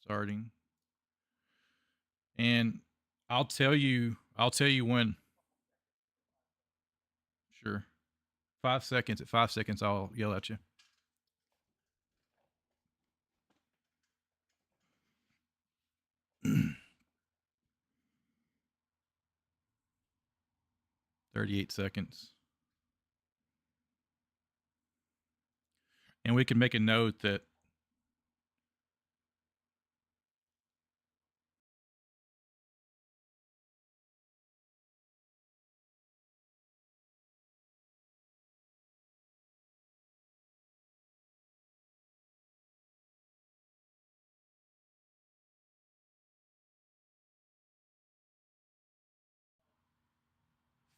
starting. And I'll tell you when. Sure. 5 seconds. At 5 seconds, I'll yell at you. $38 seconds. And we can make a note that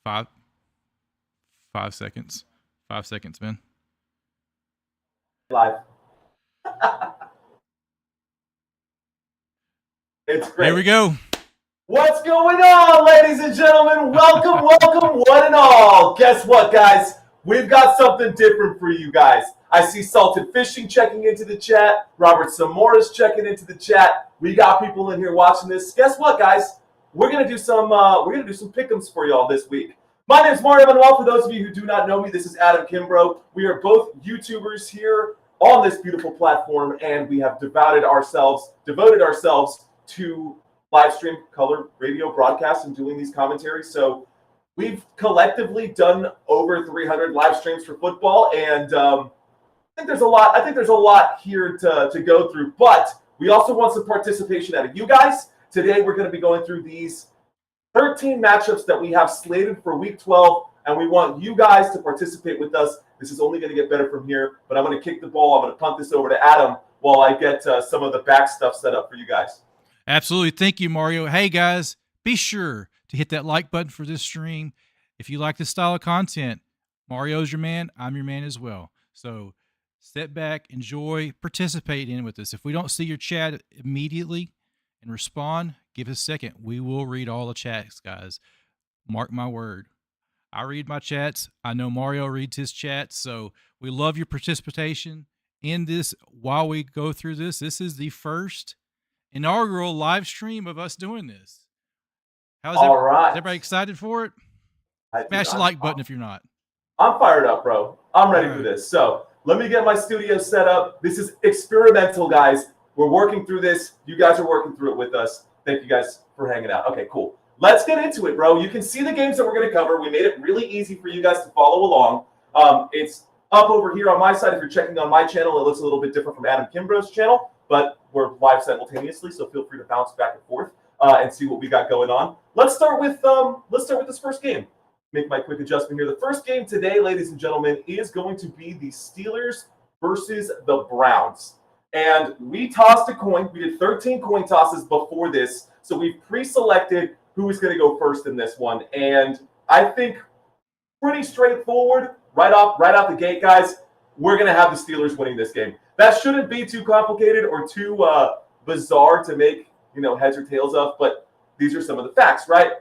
five 5 seconds. 5 seconds, man. Live. It's great. Here we go. What's going on, ladies and gentlemen? Welcome, welcome, one and all. Guess what, guys? We've got something different for you guys. I see Salted Fishing checking into the chat. Robert Samora's checking into the chat. We got people in here watching this. Guess what, guys? We're gonna do some pick'ems for y'all this week. My name's Mario Manuel. For those of you who do not know me, this is Adam Kimbro. We are both YouTubers here on this beautiful platform, and we have devoted ourselves to live stream color radio broadcasts and doing these commentaries. So we've collectively done over 300 live streams for football, and I think there's a lot here to go through. But we also want some participation out of you guys. Today we're going to be going through these 13 matchups that we have slated for Week 12, and we want you guys to participate with us. This is only going to get better from here. But I'm going to kick the ball. I'm going to punt this over to Adam while I get some of the back stuff set up for you guys. Absolutely. Thank you, Mario. Hey, guys, be sure to hit that like button for this stream. If you like this style of content, Mario's your man. I'm your man as well. So sit back, enjoy, participate in with us. If we don't see your chat immediately and respond, give us a second. We will read all the chats, guys. Mark my word. I read my chats. I know Mario reads his chats. So we love your participation in this while we go through this. This is the first inaugural live stream of us doing this. Is everybody excited for it? Smash the like button if you're not. I'm fired up, bro. I'm ready for this. So let me get my studio set up. This is experimental, guys. We're working through this. You guys are working through it with us. Thank you guys for hanging out. Okay, cool. Let's get into it, bro. You can see the games that we're going to cover. We made it really easy for you guys to follow along. It's up over here on my side. If you're checking on my channel, it looks a little bit different from Adam Kimbro's channel, but we're live simultaneously, so feel free to bounce back and forth and see what we got going on. Let's start with this first game. Make my quick adjustment here. The first game today, ladies and gentlemen, is going to be the Steelers versus the Browns. And we tossed a coin. We did 13 coin tosses before this, so we've pre-selected who is going to go first in this one. And I think pretty straightforward right out the gate, guys. We're going to have the Steelers winning this game. That shouldn't be too complicated or too bizarre to make heads or tails of, but these are some of the facts, right?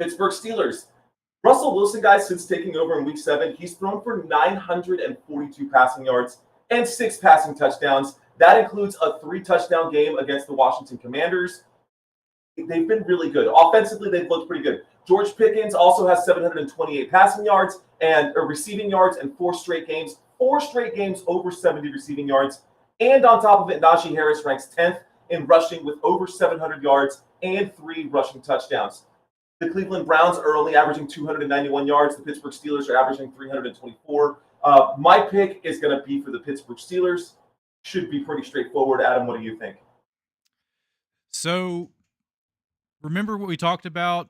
Pittsburgh Steelers. Russell Wilson, guys, since taking over in Week 7, he's thrown for 942 passing yards and 6 passing touchdowns. That includes a 3-touchdown game against the Washington Commanders. They've been really good. Offensively, they've looked pretty good. George Pickens also has 728 passing yards and receiving yards in 4 straight games over 70 receiving yards. And on top of it, Najee Harris ranks 10th in rushing with over 700 yards and 3 rushing touchdowns. The Cleveland Browns are only averaging 291 yards. The Pittsburgh Steelers are averaging 324. My pick is going to be for the Pittsburgh Steelers. Should be pretty straightforward. Adam, what do you think? So, remember what we talked about?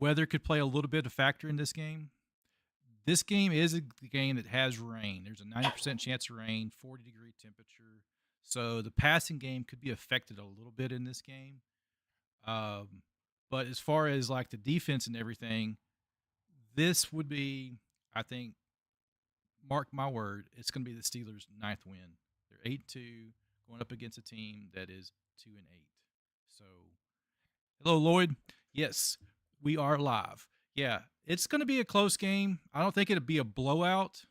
Weather could play a little bit of factor in this game. This game is a game that has rain. There's a 90% chance of rain, 40-degree temperature. So the passing game could be affected a little bit in this game. But as far as like the defense and everything, this would be, I think, mark my word, it's going to be the Steelers' 9th win. They're 8-2, going up against a team that is 2-8. So, hello, Lloyd. Yes, we are live. Yeah, it's going to be a close game. I don't think it'll be a blowout.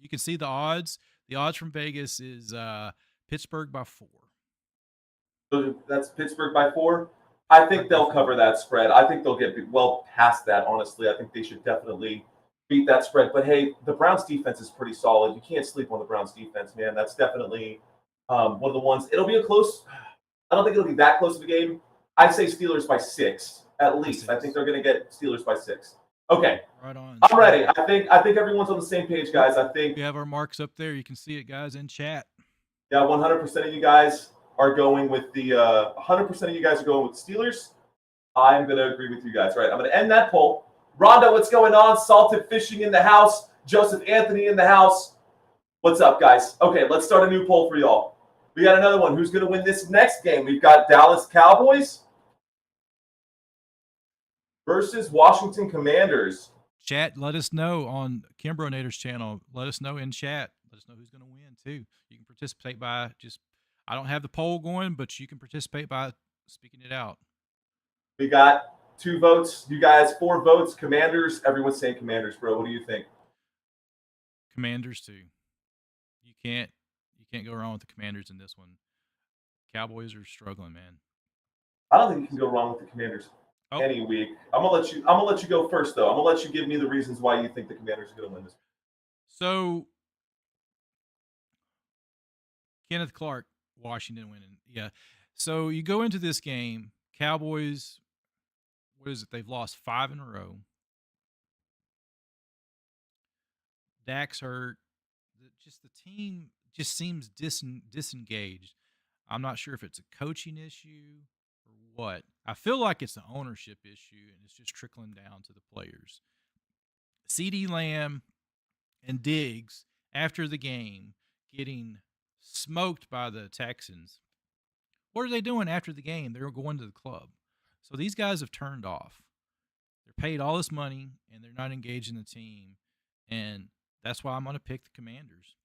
You can see the odds. The odds from Vegas is Pittsburgh by 4. So that's Pittsburgh by 4. I think they'll cover that spread. I think they'll get well past that, honestly. I think they should definitely beat that spread. But hey, the Browns defense is pretty solid. You can't sleep on the Browns defense, man. That's definitely one of the ones. It'll be a close. I don't think it'll be that close of a game. I'd say Steelers by 6 at least. I think they're going to get Steelers by 6. Okay, Right on. I'm ready. I think everyone's on the same page, guys. I think We have our marks up there. You can see it, guys, in chat. yeah, 100% of you guys are going with the 100% of you guys are going with the Steelers. I'm going to agree with you guys. Right, I'm going to end that poll. Rhonda, what's going on? Salted Fishing in the house. Joseph Anthony in the house. What's up, guys? Okay, let's start a new poll for y'all. We got another one. Who's going to win this next game? We've got Dallas Cowboys versus Washington Commanders. Chat, let us know on KimbroNator's channel. Let us know in chat. Let us know who's going to win, too. You can participate by just, I don't have the poll going, but you can participate by speaking it out. We got 2 votes. You guys, 4 votes. Commanders. Everyone's saying Commanders, bro. What do you think? Commanders, too. You can't go wrong with the Commanders in this one. Cowboys are struggling, man. I don't think you can go wrong with the Commanders any week. I'm gonna let you go first, though. I'm gonna let you give me the reasons why you think the Commanders are gonna win this. So Kenneth Clark, Washington winning. Yeah. So you go into this game, Cowboys, what is it? They've lost 5 in a row. Dak's hurt. Just the team just seems disengaged. I'm not sure if it's a coaching issue or what. I feel like it's an ownership issue, and it's just trickling down to the players. CeeDee Lamb and Diggs, after the game, getting smoked by the Texans. What are they doing after the game? They're going to the club. So these guys have turned off. They're paid all this money, and they're not engaged in the team. And that's why I'm going to pick the Commanders.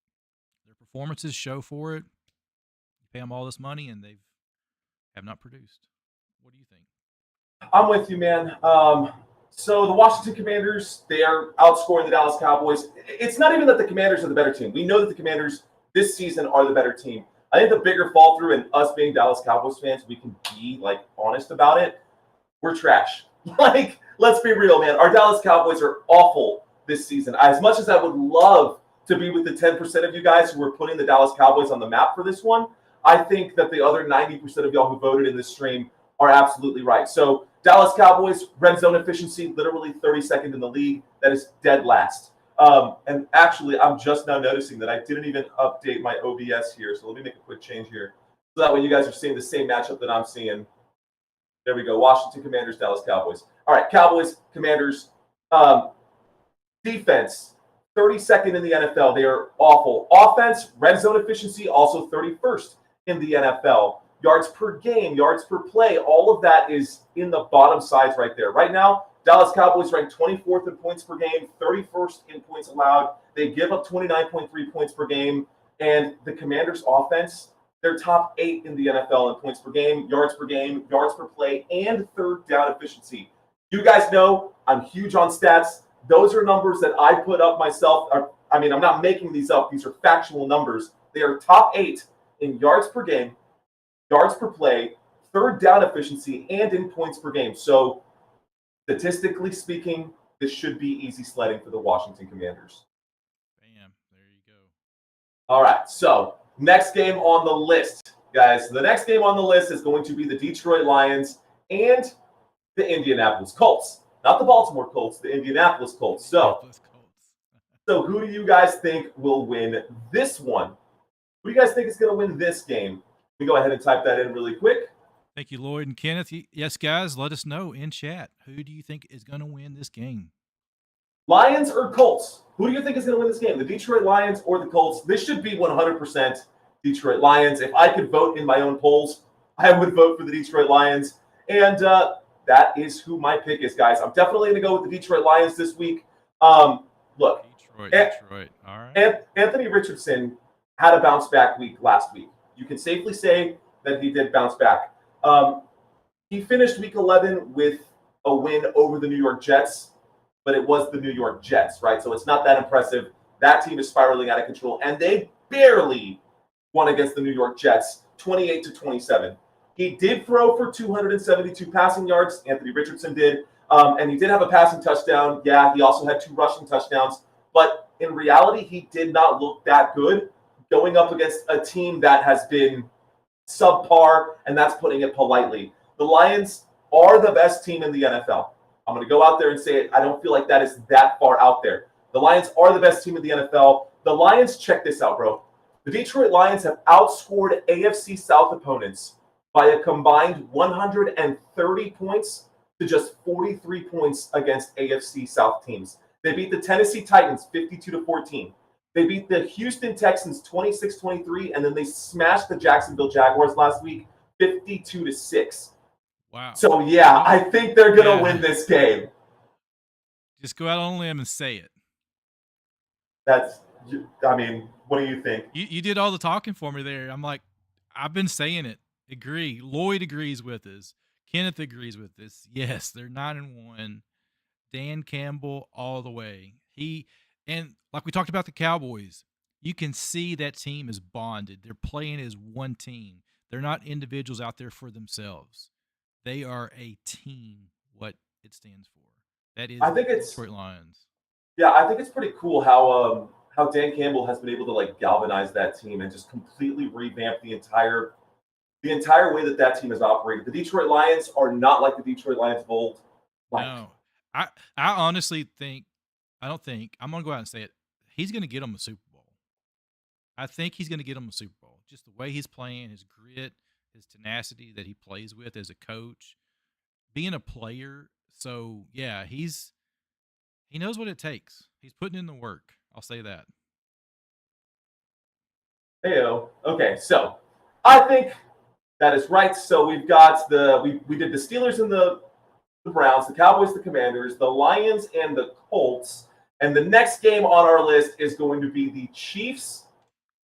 Their performances show for it. You pay them all this money, and they have not produced. What do you think? I'm with you, man. So the Washington Commanders, they are outscoring the Dallas Cowboys. It's not even that the Commanders are the better team. We know that the Commanders this season are the better team. I think the bigger fall through, and us being Dallas Cowboys fans, we can be honest about it. We're trash. Let's be real, man. Our Dallas Cowboys are awful this season. As much as I would love to be with the 10% of you guys who are putting the Dallas Cowboys on the map for this one, I think that the other 90% of y'all who voted in this stream are absolutely right. So Dallas Cowboys, red zone efficiency, literally 32nd in the league. That is dead last. And actually, I'm just now noticing that I didn't even update my OBS here. So let me make a quick change here. So that way you guys are seeing the same matchup that I'm seeing. There we go. Washington Commanders, Dallas Cowboys. All right, Cowboys, Commanders. Defense, 32nd in the NFL. They are awful. Offense, red zone efficiency, also 31st in the NFL. Yards per game, yards per play, all of that is in the bottom sides right there. Right now, Dallas Cowboys ranked 24th in points per game, 31st in points allowed. They give up 29.3 points per game. And the Commanders' offense, they're top 8 in the NFL in points per game, yards per play, and third down efficiency. You guys know I'm huge on stats. Those are numbers that I put up myself. I'm not making these up. These are factual numbers. They are top 8 in yards per game, yards per play, third down efficiency, and in points per game. So statistically speaking, this should be easy sledding for the Washington Commanders. Bam. There you go. All right. So next game on the list, guys. The next game on the list is going to be the Detroit Lions and the Indianapolis Colts. Not the Baltimore Colts, the Indianapolis Colts. So who do you guys think will win this one? Who do you guys think is going to win this game? Let me go ahead and type that in really quick. Thank you, Lloyd and Kenneth. Yes, guys, let us know in chat. Who do you think is going to win this game? Lions or Colts? Who do you think is going to win this game? The Detroit Lions or the Colts? This should be 100% Detroit Lions. If I could vote in my own polls, I would vote for the Detroit Lions. And that is who my pick is, guys. I'm definitely going to go with the Detroit Lions this week. Look. Detroit. All right. Anthony Richardson had a bounce back week last week. You can safely say that he did bounce back. He finished week 11 with a win over the New York Jets, but it was the New York Jets, right? So it's not that impressive. That team is spiraling out of control, and they barely won against the New York Jets, 28-27. He did throw for 272 passing yards. Anthony Richardson did. And he did have a passing touchdown. Yeah, he also had 2 rushing touchdowns. But in reality, he did not look that good going up against a team that has been subpar, and that's putting it politely. The Lions are the best team in the NFL. I'm going to go out there and say it. I don't feel like that is that far out there. The Lions are the best team in the NFL. The Lions, check this out, bro. The Detroit Lions have outscored AFC South opponents by a combined 130 points to just 43 points against AFC South teams. They beat the Tennessee Titans 52-14. They beat the Houston Texans 26-23, and then they smashed the Jacksonville Jaguars last week 52-6. Wow. So yeah, I think they're gonna win this game. Just go out on a limb and say it. I mean, what do you think? You did all the talking for me there. I'm like, I've been saying it. Agree. Lloyd agrees with us. Kenneth agrees with us. Yes, they're 9-1. Dan Campbell all the way. And like we talked about the Cowboys, you can see that team is bonded. They're playing as one team. They're not individuals out there for themselves. They are a team, what it stands for. That is the Detroit Lions. Yeah, I think it's pretty cool how Dan Campbell has been able to like galvanize that team and just completely revamp the entire way that team has operated. The Detroit Lions are not like the Detroit Lions of old. No, I honestly think I'm gonna go out and say it. He's gonna get them a Super Bowl. I think he's gonna get them a Super Bowl. Just the way he's playing, his grit, his tenacity that he plays with as a coach, being a player. So yeah, he knows what it takes. He's putting in the work. I'll say that. Heyo. Okay, so I think that is right. So we've got we did the Steelers and the Browns, the Cowboys, the Commanders, the Lions, and the Colts. And the next game on our list is going to be the Chiefs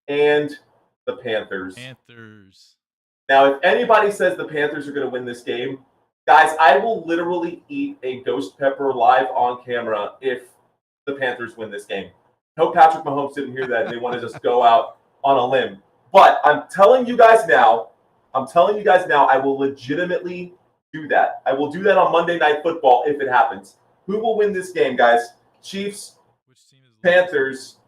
and the Panthers. Now, if anybody says the Panthers are going to win this game, guys, I will literally eat a ghost pepper live on camera if the Panthers win this game. I hope Patrick Mahomes didn't hear that and they want to just go out on a limb. But I'm telling you guys now, I will legitimately do that. I will do that on Monday Night Football if it happens. Who will win this game, guys? Chiefs, Panthers.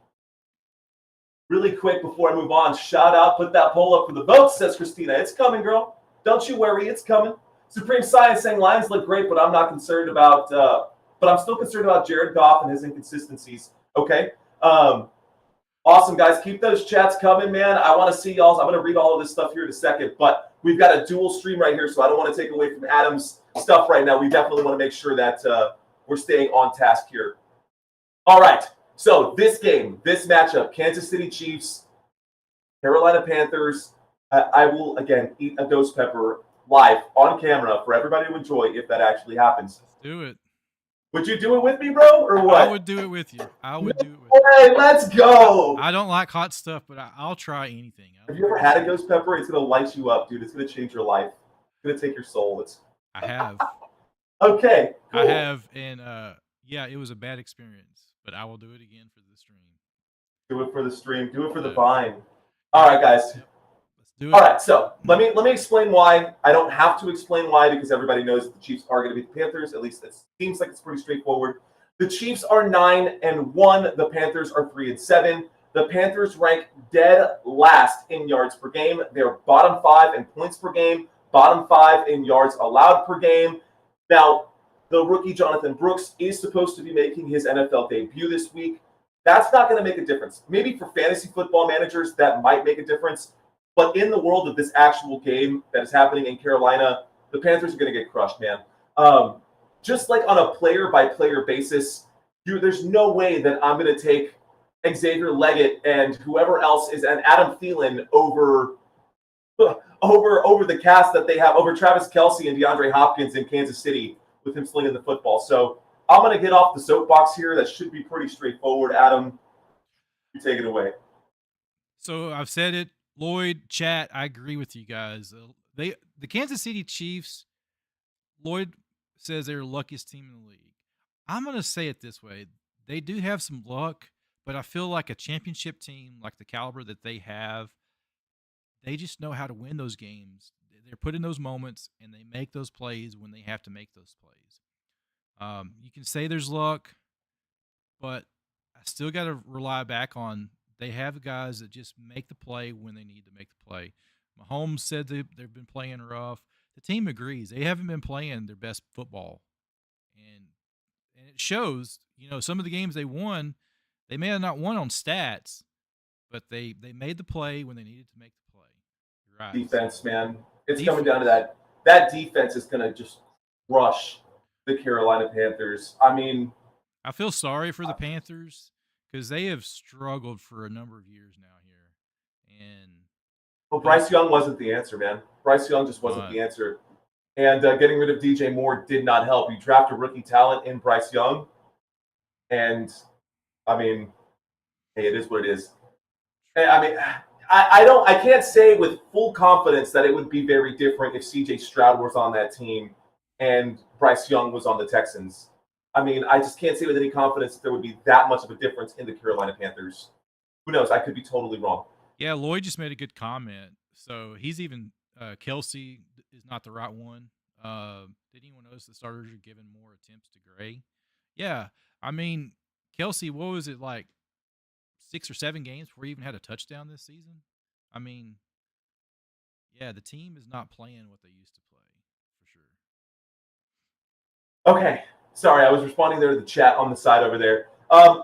Really quick before I move on, shout out, put that poll up for the votes, says Christina. It's coming, girl. Don't you worry, it's coming. Supreme Science saying Lions look great, but I'm not concerned about. But I'm still concerned about Jared Goff and his inconsistencies. Okay. Awesome, guys. Keep those chats coming, man. I want to see y'all. I'm going to read all of this stuff here in a second, but we've got a dual stream right here, so I don't want to take away from Adam's stuff right now. We definitely want to make sure that we're staying on task here. All right. So this game, this matchup, Kansas City Chiefs, Carolina Panthers. I will, again, eat a ghost pepper live on camera for everybody to enjoy if that actually happens. Let's do it. Would you do it with me, bro, or what? I would do it with you. Hey, let's go. I don't like hot stuff, but I'll try anything. Have you ever had a ghost pepper? It's going to light you up, dude. It's going to change your life. It's going to take your soul. I have. Okay, cool. I have, and yeah, it was a bad experience, but I will do it again for the stream. Do it for the stream. Do it for the vine. All right, guys. Yep. Let's do it. All right, so let me explain why. I don't have to explain why because everybody knows that the Chiefs are going to beat the Panthers. At least it seems like it's pretty straightforward. The Chiefs are 9-1. The Panthers are 3-7. The Panthers rank dead last in yards per game. They're bottom 5 in points per game, bottom 5 in yards allowed per game. Now, the rookie Jonathan Brooks is supposed to be making his NFL debut this week. That's not going to make a difference. Maybe for fantasy football managers, that might make a difference. But in the world of this actual game that is happening in Carolina, the Panthers are going to get crushed, man. Just like on a player-by-player basis, there's no way that I'm going to take Xavier Leggett and whoever else is and Adam Thielen over the cast that they have, over Travis Kelce and DeAndre Hopkins in Kansas City with him slinging the football. So I'm going to get off the soapbox here. That should be pretty straightforward. Adam, you take it away. So I've said it. Lloyd, chat, I agree with you guys. The Kansas City Chiefs, Lloyd says they're the luckiest team in the league. I'm going to say it this way. They do have some luck, but I feel like a championship team, like the caliber that they have, they just know how to win those games. they're put in those moments and they make those plays when they have to make those plays. You can say there's luck, but I still got to rely back on they have guys that just make the play when they need to make the play. Mahomes said they've been playing rough. The team agrees they haven't been playing their best football, and it shows. Some of the games they won, they may have not won on stats, but they made the play when they needed to make the play. You're right. Defense, So, man. It's coming defense. down to that. That defense is going to just rush the Carolina Panthers. I mean, I feel sorry for the Panthers because they have struggled for a number of years now here, and well, Bryce Young wasn't the answer, man. Bryce Young just wasn't the answer. And getting rid of DJ Moore did not help. You draft a rookie talent in Bryce Young, and I mean, hey, it is what it is. I mean, I can't say with full confidence that it would be very different if CJ Stroud was on that team and Bryce Young was on the Texans. I mean, I just can't say with any confidence that there would be that much of a difference in the Carolina Panthers. Who knows? I could be totally wrong. Yeah, Lloyd just made a good comment. So he's even Kelsey is not the right one. Did anyone notice the starters are giving more attempts to Gray? Yeah, I mean Kelsey, what was it like 6 or 7 games before he even had a touchdown this season? I mean, yeah, the team is not playing what they used to play for sure. Okay, sorry, I was responding there to the chat on the side over there.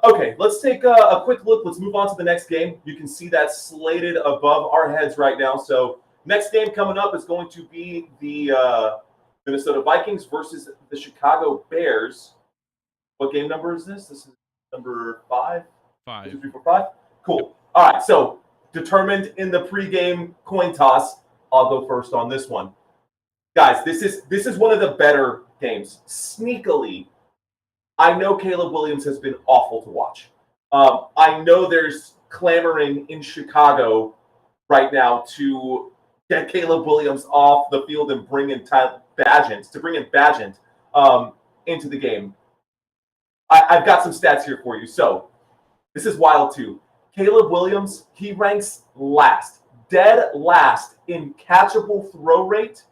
Okay, let's take a quick look. Let's move on to the next game. You can see that slated above our heads right now. So next game coming up is going to be the Minnesota Vikings versus the Chicago Bears. What game number is this? This is number 5? 5. 1, 2, 3, 4, 5? Cool. All right, so determined in the pregame coin toss. I'll go first on this one. Guys, this is one of the better games. Sneakily, I know Caleb Williams has been awful to watch. I know there's clamoring in Chicago right now to get Caleb Williams off the field and bring in Bagent into the game. I've got some stats here for you. So this is wild too. Caleb Williams, he ranks last, dead last in catchable throw rate,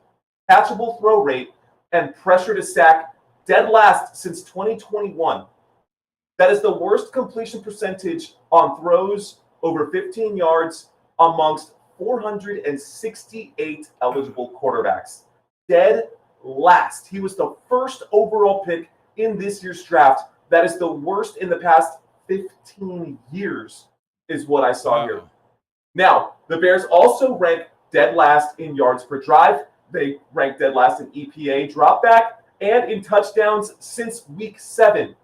and pressure to sack, dead last since 2021. That is the worst completion percentage on throws over 15 yards amongst 468 eligible quarterbacks. Dead last. He was the first overall pick in this year's draft. That is the worst in the past 15 years, is what I saw here. Now, the Bears also rank dead last in yards per drive. They rank dead last in EPA dropback and in touchdowns since week 7.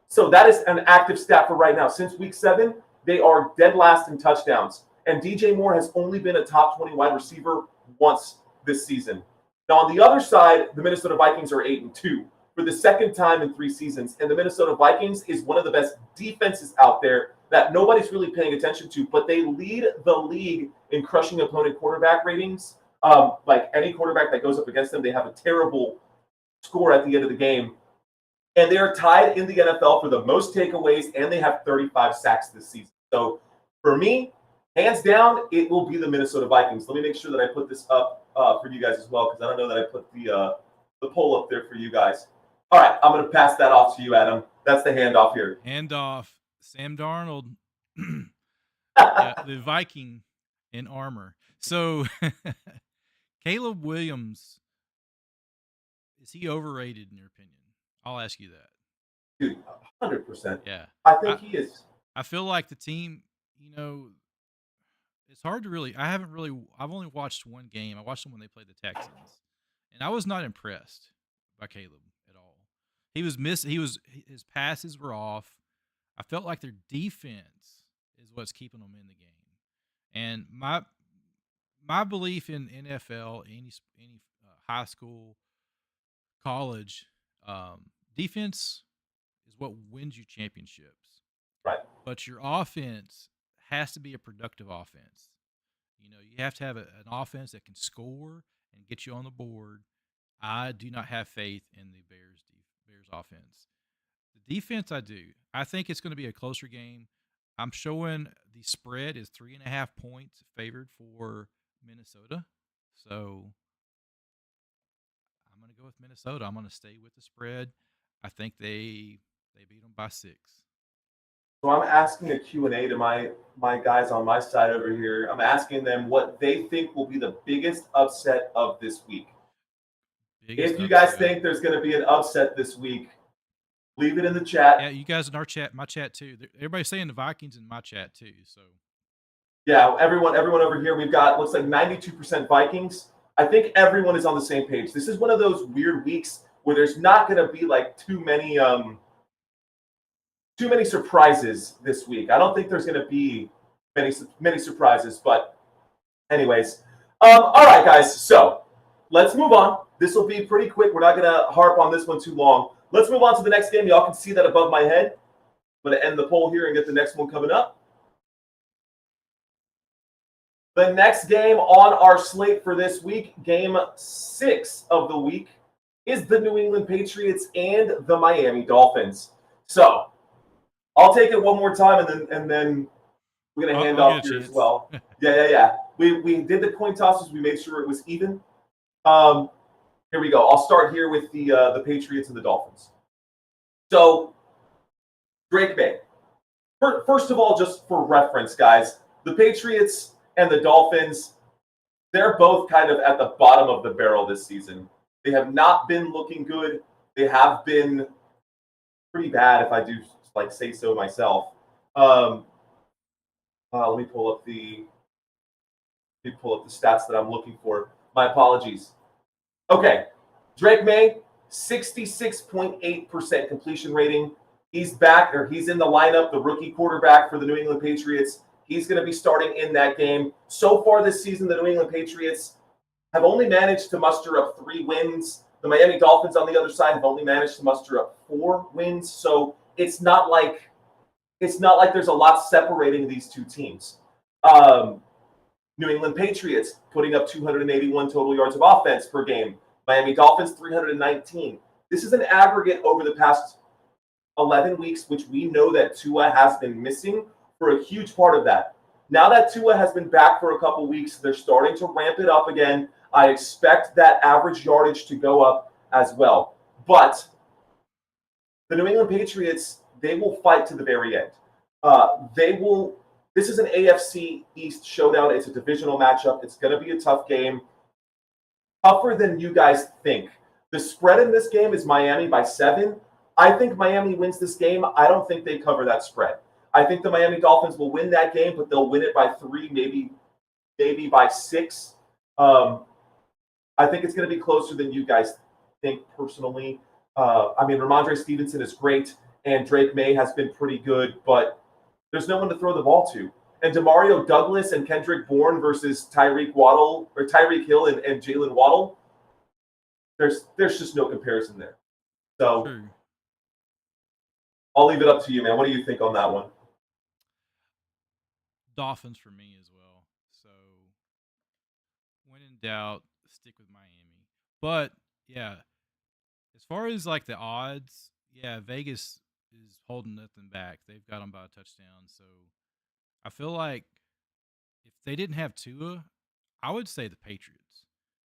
So that is an active stat for right now. Since week 7, they are dead last in touchdowns. And DJ Moore has only been a top 20 wide receiver once this season. Now, on the other side, the Minnesota Vikings are 8-2 for the second time in 3 seasons. And the Minnesota Vikings is one of the best defenses out there that nobody's really paying attention to, but they lead the league in crushing opponent quarterback ratings. Like any quarterback that goes up against them, they have a terrible score at the end of the game. And they are tied in the NFL for the most takeaways, and they have 35 sacks this season. So for me, hands down, it will be the Minnesota Vikings. Let me make sure that I put this up for you guys as well, because I don't know that I put the poll up there for you guys. All right, I'm going to pass that off to you, Adam. That's the handoff here. Handoff. Sam Darnold, the Viking in armor. So Caleb Williams, is he overrated in your opinion? I'll ask you that. Dude, 100%. Yeah. I think he is. I feel like the team, it's hard to really, I've only watched one game. I watched them when they played the Texans, and I was not impressed by Caleb at all. His passes were off. I felt like their defense is what's keeping them in the game. And my belief in NFL, any high school, college, defense is what wins you championships. Right. But your offense has to be a productive offense. You have to have an offense that can score and get you on the board. I do not have faith in the Bears offense. The defense, I do. I think it's going to be a closer game. I'm showing the spread is 3.5 points favored for Minnesota. So going to go with Minnesota. I'm going to stay with the spread. I think they beat them by 6. So I'm asking a Q&A to my guys on my side over here. I'm asking them what they think will be the biggest upset of this week. Biggest If you guys upset. think there's going to be an upset this week, leave it in the Yeah, chat. you guys in our chat, my chat too. Everybody's saying the Vikings in my chat too. So Yeah, everyone over here, we've got looks like 92% Vikings. I think everyone is on the same page. This is one of those weird weeks where there's not going to be like too many surprises this week. I don't think there's going to be many surprises, but anyways, all right, guys. So let's move on. This will be pretty quick. We're not going to harp on this one too long. Let's move on to the next game. Y'all can see that above my head. I'm going to end the poll here and get the next one coming up. The next game on our slate for this week, game 6 of the week, is the New England Patriots and the Miami Dolphins. So I'll take it one more time, and then we're gonna hand I'll off get a here as chance. well. Yeah. We did the coin tosses. We made sure it was even. Here we go. I'll start here with the Patriots and the Dolphins. So Drake May. First of all, just for reference, guys, the Patriots and the Dolphins, they're both kind of at the bottom of the barrel this season. They have not been looking good. They have been pretty bad, if I do say so myself. Let me pull up the stats that I'm looking for. My apologies. Okay, Drake May, 66.8% completion rating. He's back, or he's in the lineup, the rookie quarterback for the New England Patriots. He's going to be starting in that game. So far this season, the New England Patriots have only managed to muster up 3 wins. The Miami Dolphins, on the other side, have only managed to muster up 4 wins. So it's not like there's a lot separating these two teams. New England Patriots putting up 281 total yards of offense per game. Miami Dolphins 319. This is an aggregate over the past 11 weeks, which we know that Tua has been missing for a huge part of that. Now that Tua has been back for a couple weeks, they're starting to ramp it up again. I expect that average yardage to go up as well. But the New England Patriots, they will fight to the very end. This is an AFC East showdown. It's a divisional matchup. It's going to be a tough game. Tougher than you guys think. The spread in this game is Miami by 7. I think Miami wins this game. I don't think they cover that spread. I think the Miami Dolphins will win that game, but they'll win it by 3, maybe by 6. I think it's going to be closer than you guys think personally. Ramondre Stevenson is great, and Drake May has been pretty good, but there's no one to throw the ball to. And Demario Douglas and Kendrick Bourne versus Tyreek Hill and Jalen Waddle, there's just no comparison there. So True. I'll leave it up to you, man. What do you think on that one? Dolphins for me as well. So when in doubt, stick with Miami. But yeah, as far as like the odds, yeah, Vegas is holding nothing back. They've got them by a touchdown. So I feel like if they didn't have Tua, I would say the Patriots.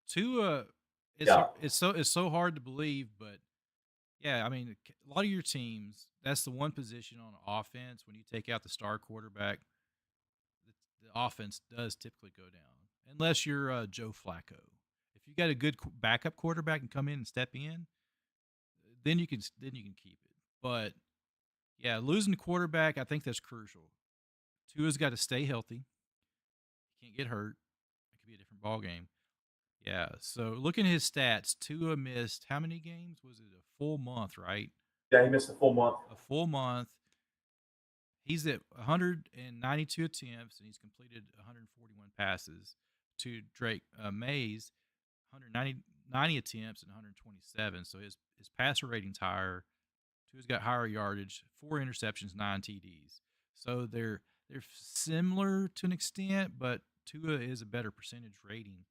Tua, it's so hard to believe, but yeah, I mean, a lot of your teams, that's the one position on offense when you take out the star quarterback, the offense does typically go down, unless you're Joe Flacco. If you got a good backup quarterback and come in and step in, then you can keep it. But yeah, losing the quarterback, I think that's crucial. Tua's got to stay healthy. He can't get hurt. It could be a different ball game. Yeah. So looking at his stats, Tua missed how many games? Was it a full month, right? Yeah, he missed a full month. A full month. He's at 192 attempts and he's completed 141 passes. To Drake May's 190 attempts and 127. So his passer rating's higher. Tua's got higher yardage, 4 interceptions, 9 TDs. So they're similar to an extent, but Tua is a better percentage rating.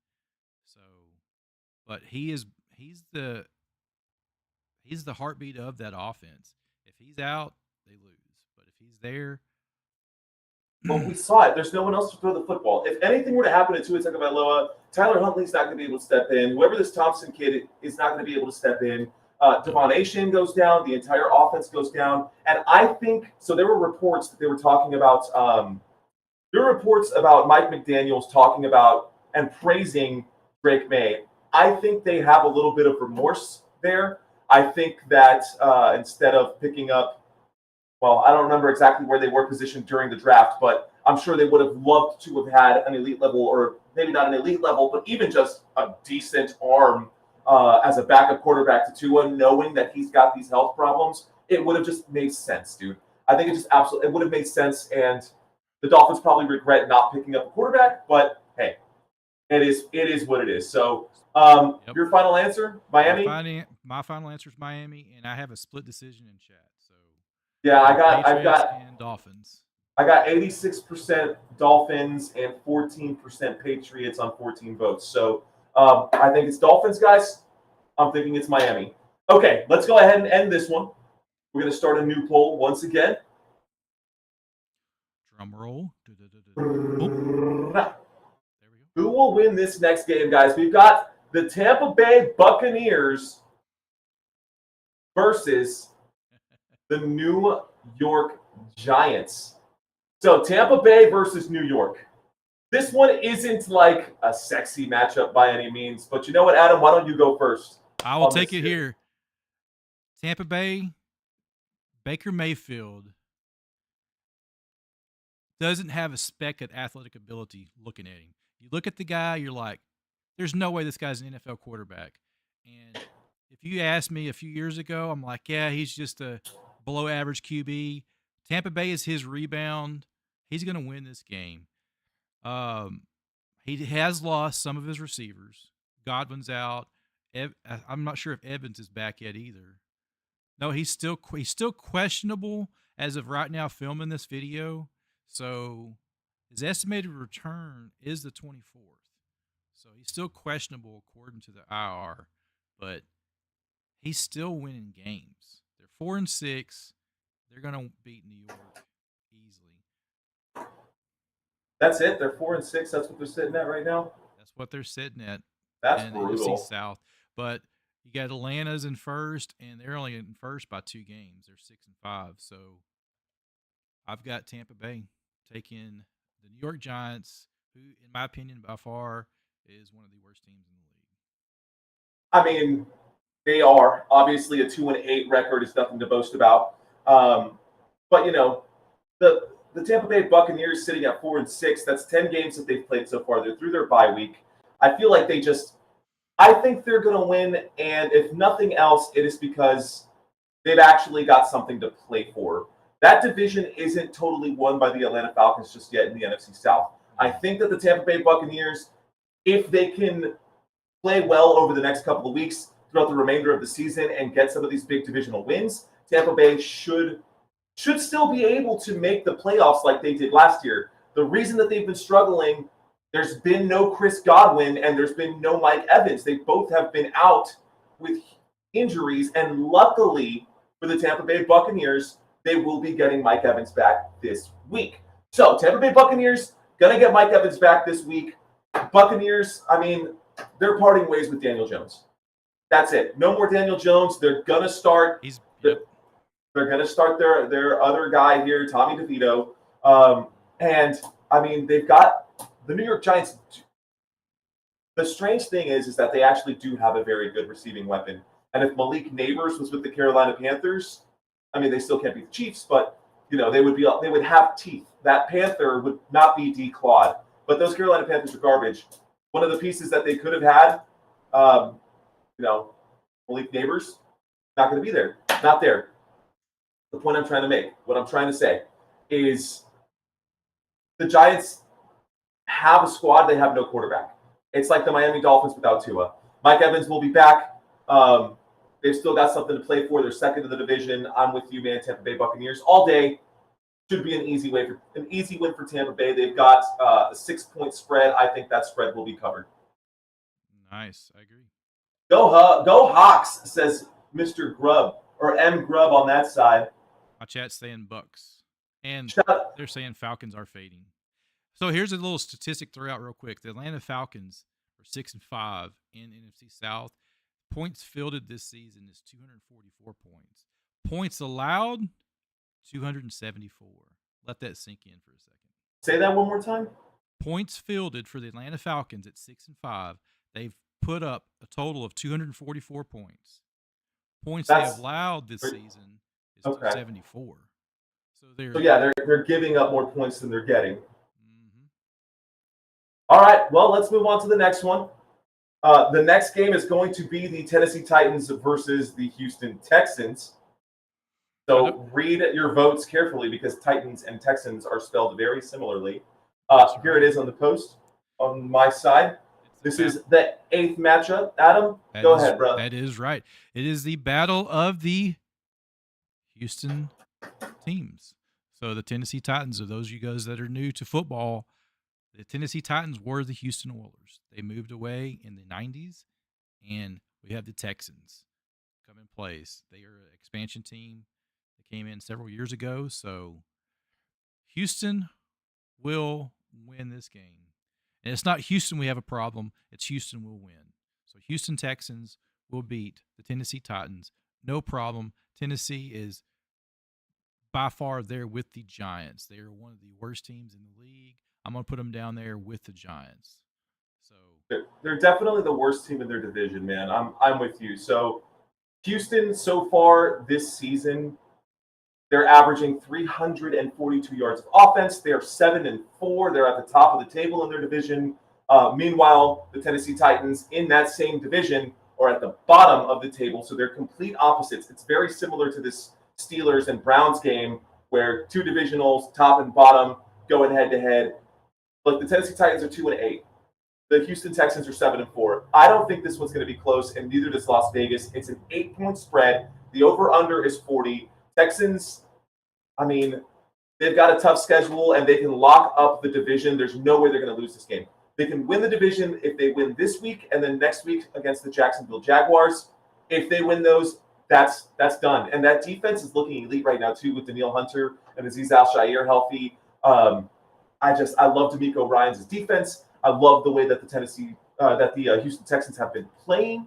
So, but he's the heartbeat of that offense. If he's out, they lose. But if he's there, Well, we saw it. There's no one else to throw the football. If anything were to happen to Tua Tagovailoa, Tyler Huntley's not going to be able to step in. Whoever this Thompson kid is not going to be able to step in. Devon Achane goes down. The entire offense goes down. And I think so. There were reports that they were talking about. There were reports about Mike McDaniels talking about and praising Drake May. I think they have a little bit of remorse there. I think that instead of picking up, well, I don't remember exactly where they were positioned during the draft, but I'm sure they would have loved to have had an elite level, or maybe not an elite level, but even just a decent arm as a backup quarterback to Tua, knowing that he's got these health problems. It would have just made sense, dude. I think it would have made sense, and the Dolphins probably regret not picking up a quarterback, but hey, it is what it is. So, Yep. your final answer, Miami? My final answer is Miami, and I have a split decision in chat. So Yeah, Patriots and Dolphins. I got 86% Dolphins and 14% Patriots on 14 votes. So I think it's Dolphins, guys. I'm thinking it's Miami. Okay, let's go ahead and end this one. We're going to start a new poll once again. Drum roll. Who will win this next game, guys? We've got the Tampa Bay Buccaneers versus the New York Giants. So Tampa Bay versus New York. This one isn't like a sexy matchup by any means, but you know what, Adam? Why don't you go first? I will take it here. Tampa Bay, Baker Mayfield doesn't have a speck of athletic ability looking at him. You look at the guy, you're like, there's no way this guy's an NFL quarterback. And if you asked me a few years ago, I'm like, yeah, he's just a below average QB. Tampa Bay is his rebound. He's going to win this game. He has lost some of his receivers. Godwin's out. I'm not sure if Evans is back yet either. No, he's still questionable as of right now filming this video. So his estimated return is the 24th. So he's still questionable according to the IR, but he's still winning games. They're 4-6. They're going to beat New York easily. That's it. They're 4-6. That's what they're sitting at right now. That's what they're sitting at. That's in brutal. NFC South. But you got Atlanta's in first, and they're only in first by 2 games. They're 6-5. So I've got Tampa Bay taking the New York Giants, who, in my opinion, by far is one of the worst teams in the league. I mean, they are. Obviously, a 2-8 record is nothing to boast about. But you know, the Tampa Bay Buccaneers sitting at 4-6. That's 10 games that they've played so far. They're through their bye week. I feel like I think they're going to win, and if nothing else, it is because they've actually got something to play for. That division isn't totally won by the Atlanta Falcons just yet in the NFC South. I think that the Tampa Bay Buccaneers, if they can play well over the next couple of weeks throughout the remainder of the season and get some of these big divisional wins, Tampa Bay should still be able to make the playoffs like they did last year. The reason that they've been struggling, there's been no Chris Godwin and there's been no Mike Evans. They both have been out with injuries, and luckily for the Tampa Bay Buccaneers, they will be getting Mike Evans back this week. So Tampa Bay Buccaneers going to get Mike Evans back this week. Buccaneers, I mean, they're parting ways with Daniel Jones. That's it. No more Daniel Jones. They're going to start. They're going to start their other guy here, Tommy DeVito. And, I mean, they've got the New York Giants. The strange thing is that they actually do have a very good receiving weapon. And if Malik Neighbors was with the Carolina Panthers, I mean, they still can't beat the Chiefs, but, you know, they would have teeth. That Panther would not be declawed. But those Carolina Panthers are garbage. One of the pieces that they could have had, you know, Malik Neighbors, not going to be there. Not there. The point I'm trying to make, what I'm trying to say, is the Giants have a squad. They have no quarterback. It's like the Miami Dolphins without Tua. Mike Evans will be back. They've still got something to play for. They're second in the division. I'm with you, man. Tampa Bay Buccaneers all day. Should be an easy win for Tampa Bay. They've got a 6-point spread. I think that spread will be covered. Nice, I agree. Go Hawks, says Mr. Grubb, or M Grubb on that side. My chat's saying Bucks, and they're saying Falcons are fading. So here's a little statistic throw out real quick. The Atlanta Falcons are 6-5 in NFC South. Points fielded this season is 244 points. Points allowed, 274. Let that sink in for a second. Say that one more time. Points fielded for the Atlanta Falcons at 6-5. They've put up a total of 244 points. Points they have allowed this season is 274. So they're giving up more points than they're getting. Mm-hmm. All right, well, let's move on to the next one. The next game is going to be the Tennessee Titans versus the Houston Texans. So read your votes carefully because Titans and Texans are spelled very similarly. Here it is on the post on my side. This is the 8th matchup. Adam, go ahead, bro. That is right. It is the battle of the Houston teams. So the Tennessee Titans, are those of you guys that are new to football, the Tennessee Titans were the Houston Oilers. They moved away in the 90s, and we have the Texans come in place. They are an expansion team that came in several years ago. So Houston will win this game. And it's not Houston we have a problem. It's Houston will win. So Houston Texans will beat the Tennessee Titans. No problem. Tennessee is by far there with the Giants. They are one of the worst teams in the league. I'm going to put them down there with the Giants. So they're definitely the worst team in their division, man. I'm with you. So Houston so far this season, they're averaging 342 yards of offense. They're 7-4. They're at the top of the table in their division. Meanwhile, the Tennessee Titans in that same division are at the bottom of the table. So they're complete opposites. It's very similar to this Steelers and Browns game where two divisionals, top and bottom, going head to head. Look, the Tennessee Titans are 2-8. The Houston Texans are 7-4. I don't think this one's going to be close, and neither does Las Vegas. It's an 8-point spread. The over-under is 40. Texans, I mean, they've got a tough schedule, and they can lock up the division. There's no way they're going to lose this game. They can win the division if they win this week and then next week against the Jacksonville Jaguars. If they win those, that's done. And that defense is looking elite right now, too, with Danielle Hunter and Azeez Al-Shaair healthy. I love D'Amico Ryans' defense. I love the way that the Houston Texans have been playing.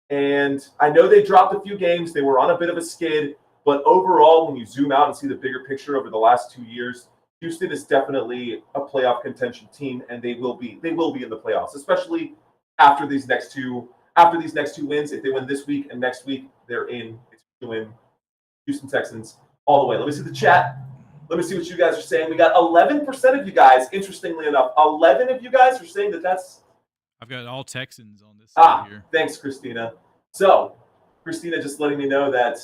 And I know they dropped a few games. They were on a bit of a skid. But overall, when you zoom out and see the bigger picture over the last 2 years, Houston is definitely a playoff contention team, and they will be in the playoffs, especially after these next two wins. If they win this week and next week, they're in. It's to win Houston Texans all the way. Let me see the chat. Let me see what you guys are saying. We got 11% of you guys, interestingly enough. 11 of you guys are saying that's... I've got all Texans on this side here. Thanks, Christina. So, Christina just letting me know that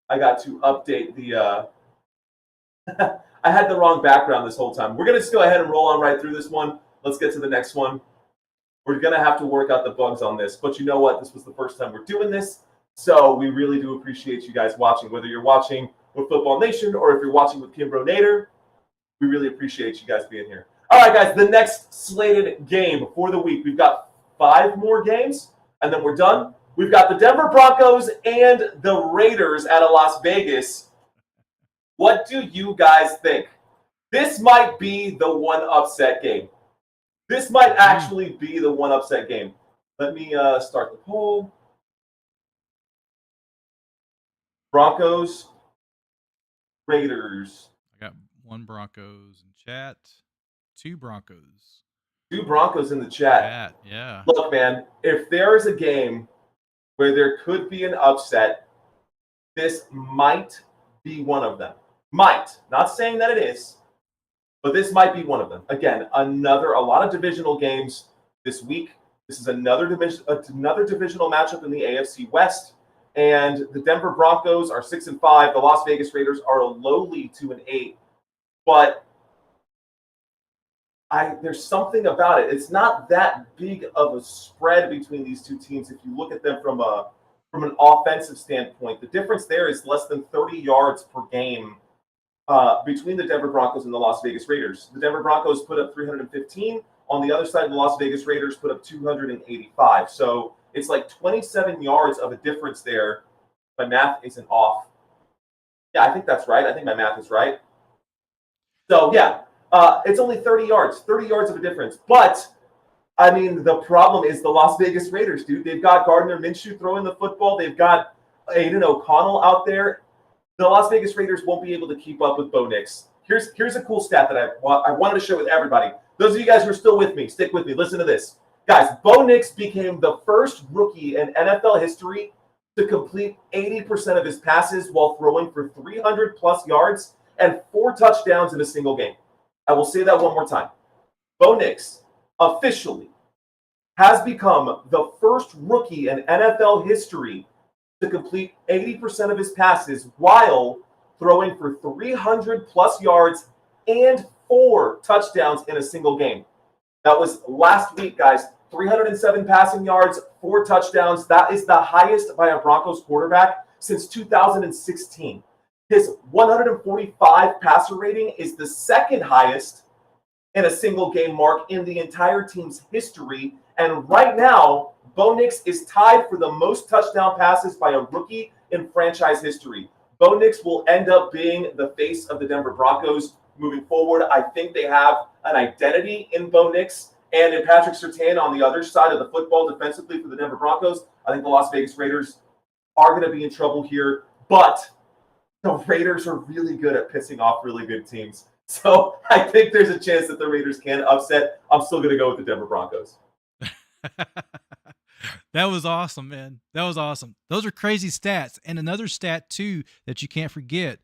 I got to update the... I had the wrong background this whole time. We're going to just go ahead and roll on right through this one. Let's get to the next one. We're going to have to work out the bugs on this. But you know what? This was the first time we're doing this. So we really do appreciate you guys watching. Whether you're watching with Football Nation or if you're watching with KimbroNator, we really appreciate you guys being here. All right, guys, the next slated game for the week. We've got 5 more games, and then we're done. We've got the Denver Broncos and the Raiders out of Las Vegas. What do you guys think? This might be the one upset game. This might actually be the one upset game. Let me start the poll. Broncos, Raiders. I got 1 Broncos in chat, 2 Broncos. 2 Broncos in the chat. Yeah. Look, man, if there is a game where there could be an upset, this might be one of them. Might. Not saying that it is, but this might be one of them. Again, a lot of divisional games this week. This is another divisional matchup in the AFC West. And the Denver Broncos are 6-5. The Las Vegas Raiders are a lowly 2-8. But there's something about it. It's not that big of a spread between these two teams if you look at them from an offensive standpoint. The difference there is less than 30 yards per game between the Denver Broncos and the Las Vegas Raiders. The Denver Broncos put up 315. On the other side, the Las Vegas Raiders put up 285. So it's like 27 yards of a difference there. My math isn't off. Yeah, I think that's right. I think my math is right. So, yeah, it's only 30 yards of a difference. But I mean, the problem is the Las Vegas Raiders, dude. They've got Gardner Minshew throwing the football. They've got Aiden O'Connell out there. The Las Vegas Raiders won't be able to keep up with Bo Nix. Here's a cool stat that I wanted to share with everybody. Those of you guys who are still with me, stick with me. Listen to this. Guys, Bo Nix became the first rookie in NFL history to complete 80% of his passes while throwing for 300 plus yards and 4 touchdowns in a single game. I will say that one more time. Bo Nix officially has become the first rookie in NFL history to complete 80% of his passes while throwing for 300 plus yards and 4 touchdowns in a single game. That was last week, guys. 307 passing yards, 4 touchdowns. That is the highest by a Broncos quarterback since 2016. His 145 passer rating is the second highest in a single game mark in the entire team's history. And right now, Bo Nix is tied for the most touchdown passes by a rookie in franchise history. Bo Nix will end up being the face of the Denver Broncos moving forward. I think they have an identity in Bo Nix and in Patrick Surtain on the other side of the football defensively for the Denver Broncos. I think the Las Vegas Raiders are going to be in trouble here, but the Raiders are really good at pissing off really good teams. So I think there's a chance that the Raiders can upset. I'm still going to go with the Denver Broncos. That was awesome, man. That was awesome. Those are crazy stats. And another stat, too, that you can't forget.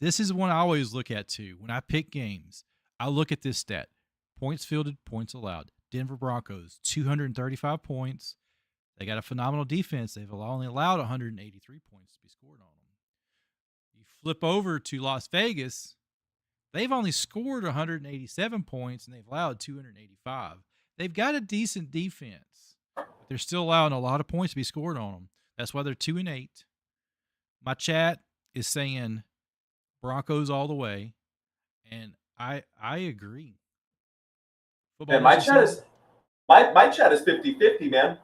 This is one I always look at, too. When I pick games, I look at this stat. Points fielded, points allowed. Denver Broncos, 235 points. They got a phenomenal defense. They've only allowed 183 points to be scored on them. You flip over to Las Vegas, they've only scored 187 points, and they've allowed 285. They've got a decent defense, but they're still allowing a lot of points to be scored on them. That's why they're 2-8. My chat is saying Broncos all the way, and I agree. Football and my chat is 50-50, man.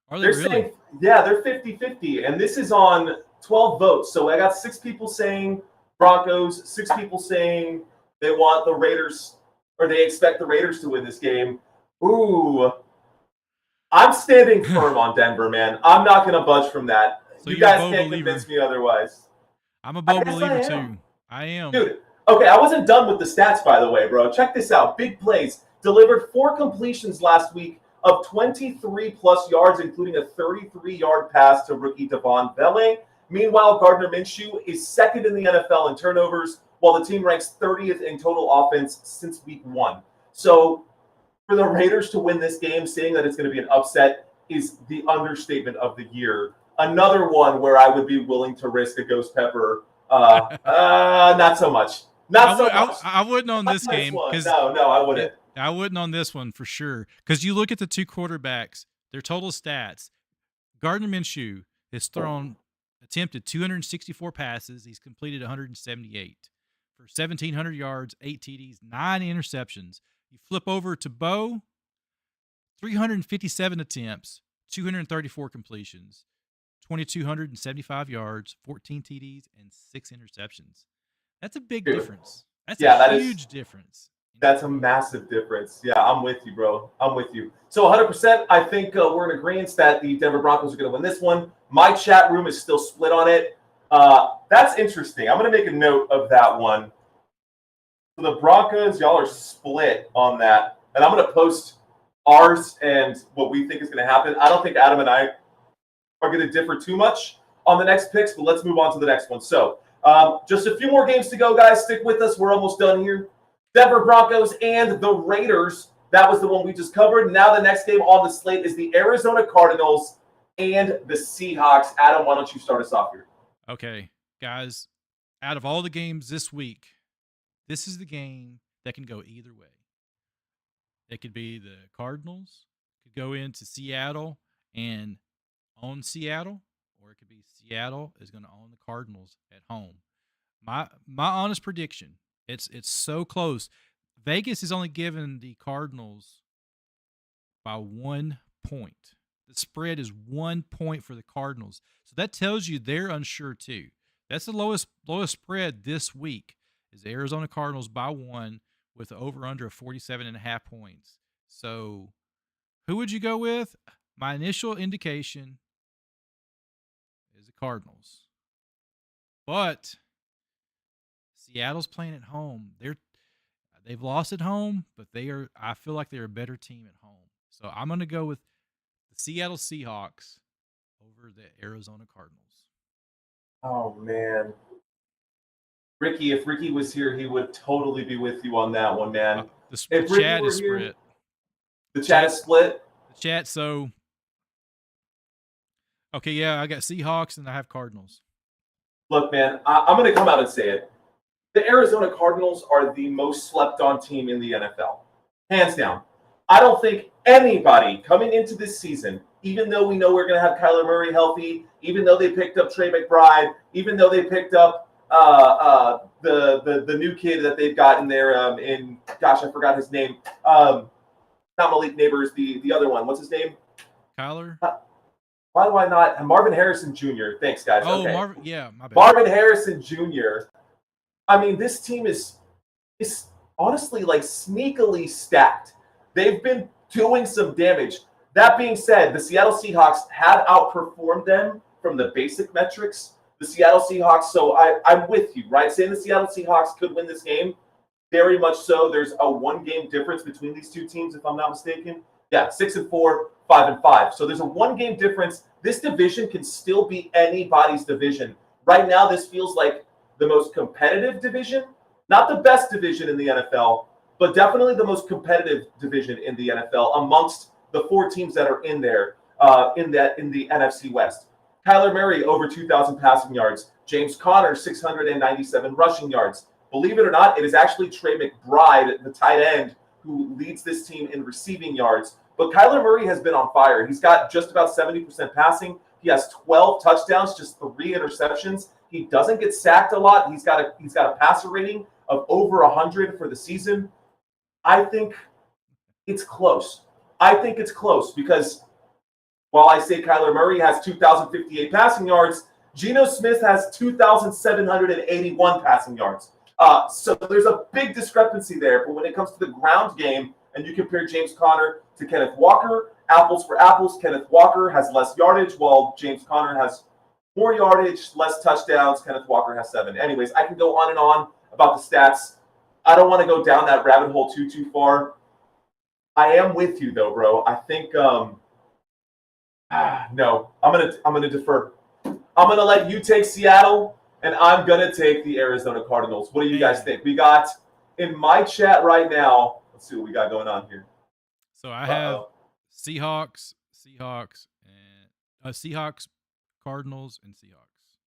Are they really? Saying, yeah, they're 50-50, and this is on 12 votes. So I got 6 people saying Broncos, 6 people saying they want the Raiders, or they expect the Raiders to win this game. Ooh, I'm standing firm on Denver, man. I'm not going to budge from that. So you guys can't convince me otherwise. I'm a Bo believer, too. I am. Dude, okay, I wasn't done with the stats, by the way, bro. Check this out. Big plays. Delivered 4 completions last week of 23-plus yards, including a 33-yard pass to rookie Devon Belling. Meanwhile, Gardner Minshew is second in the NFL in turnovers, while the team ranks 30th in total offense since week 1. So for the Raiders to win this game, saying that it's going to be an upset is the understatement of the year. Another one where I would be willing to risk a ghost pepper. Not so much. Not so much. I wouldn't on this game. No, I wouldn't. I wouldn't on this one for sure. Because you look at the 2 quarterbacks, their total stats. Gardner Minshew has attempted 264 passes. He's completed 178 for 1,700 yards, 8 TDs, 9 interceptions. You flip over to Bo, 357 attempts, 234 completions, 2,275 yards, 14 TDs, and 6 interceptions. That's a big difference. That's a huge difference. That's a massive difference. Yeah, I'm with you, bro. I'm with you. So 100%, I think we're in agreement that the Denver Broncos are going to win this one. My chat room is still split on it. That's interesting. I'm going to make a note of that one. So the Broncos, y'all are split on that. And I'm going to post ours and what we think is going to happen. I don't think Adam and I are going to differ too much on the next picks, but let's move on to the next one. So just a few more games to go, guys. Stick with us. We're almost done here. Denver Broncos and the Raiders. That was the one we just covered. Now the next game on the slate is the Arizona Cardinals and the Seahawks. Adam, why don't you start us off here? Okay, guys. Out of all the games this week, this is the game that can go either way. It could be the Cardinals, could go into Seattle and own Seattle, or it could be Seattle is going to own the Cardinals at home. My honest prediction, it's so close. Vegas is only given the Cardinals by 1 point. The spread is 1 point for the Cardinals. So that tells you they're unsure too. That's the lowest spread this week is the Arizona Cardinals by 1 with over under of 47.5 points. So Who would you go with? My initial indication is the Cardinals. But Seattle's playing at home. They've lost at home, but I feel like they're a better team at home. So I'm going to go with the Seattle Seahawks over the Arizona Cardinals. Oh man. Ricky, if Ricky was here, he would totally be with you on that one, man. The If Ricky chat were is here, split. the chat is split. The chat, so okay, yeah, I got Seahawks and I have Cardinals. Look, man, I'm going to come out and say it. The Arizona Cardinals are the most slept on team in the NFL. Hands down. I don't think anybody coming into this season, even though we know we're going to have Kyler Murray healthy, even though they picked up Trey McBride, even though they picked up the new kid that they've got in there I forgot his name. Not Malik Neighbors, the other one. What's his name? Kyler? Why do I not? Marvin Harrison Jr. Thanks, guys. Oh, okay. Marvin, yeah, my bad. Marvin Harrison Jr. I mean, this team is honestly like sneakily stacked. They've been doing some damage. That being said, the Seattle Seahawks have outperformed them from the basic metrics. The Seattle Seahawks, so I'm with you, right? Saying the Seattle Seahawks could win this game, very much so. There's a 1-game difference between these two teams, if I'm not mistaken. Yeah, 6-4, 5-5. So there's a 1-game difference. This division can still be anybody's division. Right now, this feels like the most competitive division, not the best division in the NFL, but definitely the most competitive division in the NFL amongst the 4 teams that are in there in the NFC West. Kyler Murray over 2,000 passing yards. James Conner 697 rushing yards. Believe it or not, it is actually Trey McBride, the tight end, who leads this team in receiving yards. But Kyler Murray has been on fire. He's got just about 70% passing. He has 12 touchdowns, just 3 interceptions. He doesn't get sacked a lot. He's got a passer rating of over 100 for the season. I think it's close. Because while I say Kyler Murray has 2,058 passing yards, Geno Smith has 2,781 passing yards. So there's a big discrepancy there. But when it comes to the ground game, and you compare James Conner to Kenneth Walker, apples for apples, Kenneth Walker has less yardage, while James Conner has more yardage, less touchdowns. Kenneth Walker has 7. Anyways, I can go on and on about the stats. I don't want to go down that rabbit hole too far. I am with you though, bro. I think no, I'm gonna defer. I'm gonna let you take Seattle, and I'm gonna take the Arizona Cardinals. What do you guys think? We got in my chat right now. Let's see what we got going on here. So I have Seahawks, and Seahawks, Cardinals, and Seahawks.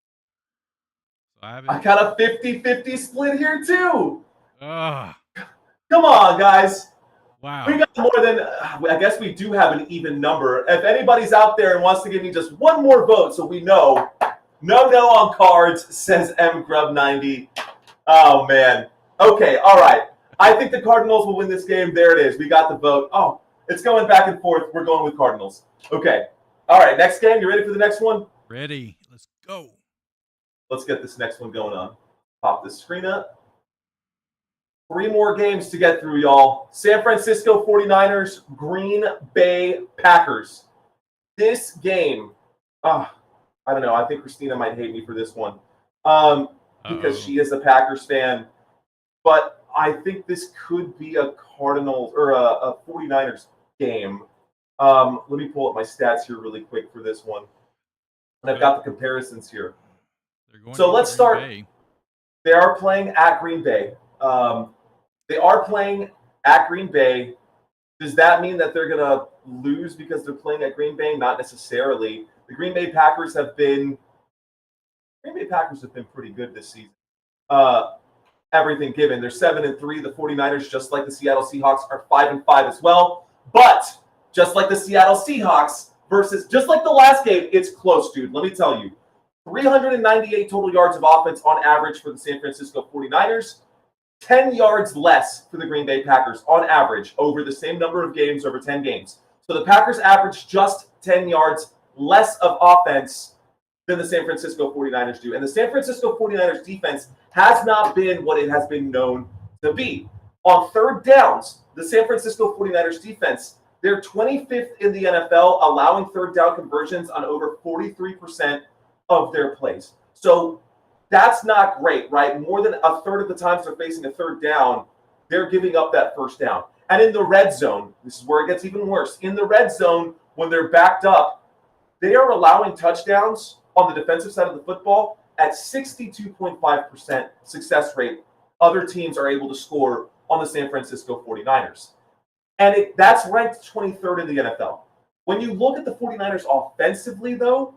So I got a 50-50 split here too. Come on, guys. Wow. We got more than, I guess we do have an even number. If anybody's out there and wants to give me just one more vote so we know, no on cards, says mgrub90. Oh, man. Okay, all right. I think the Cardinals will win this game. There it is. We got the vote. Oh, it's going back and forth. We're going with Cardinals. Okay. All right, next game. You ready for the next one? Ready. Let's go. Let's get this next one going on. Pop this screen up. 3 more games to get through, y'all. San Francisco 49ers, Green Bay Packers. This game, I don't know. I think Christina might hate me for this one because she is a Packers fan. But I think this could be a Cardinals or a 49ers game. Let me pull up my stats here really quick for this one. And I've got the comparisons here. So let's start. They are playing at Green Bay. They are playing at Green Bay. Does that mean that they're going to lose because they're playing at Green Bay? Not necessarily. The Green Bay Packers have been pretty good this season. Everything given. They're 7-3. The 49ers, just like the Seattle Seahawks, are 5-5 as well. But just like the Seattle Seahawks just like the last game, it's close, dude. Let me tell you. 398 total yards of offense on average for the San Francisco 49ers. 10 yards less for the Green Bay Packers on average over the same number of games, over 10 games. So the Packers average just 10 yards less of offense than the San Francisco 49ers do. And the San Francisco 49ers defense has not been what it has been known to be. On third downs, the San Francisco 49ers defense They're 25th in the NFL, allowing third down conversions on over 43% of their plays. So that's not great, right? More than a third of the times they're facing a third down, they're giving up that first down. And in the red zone, this is where it gets even worse. In the red zone, when they're backed up, they are allowing touchdowns on the defensive side of the football at 62.5% success rate. Other teams are able to score on the San Francisco 49ers. And that's ranked 23rd in the NFL. When you look at the 49ers offensively, though,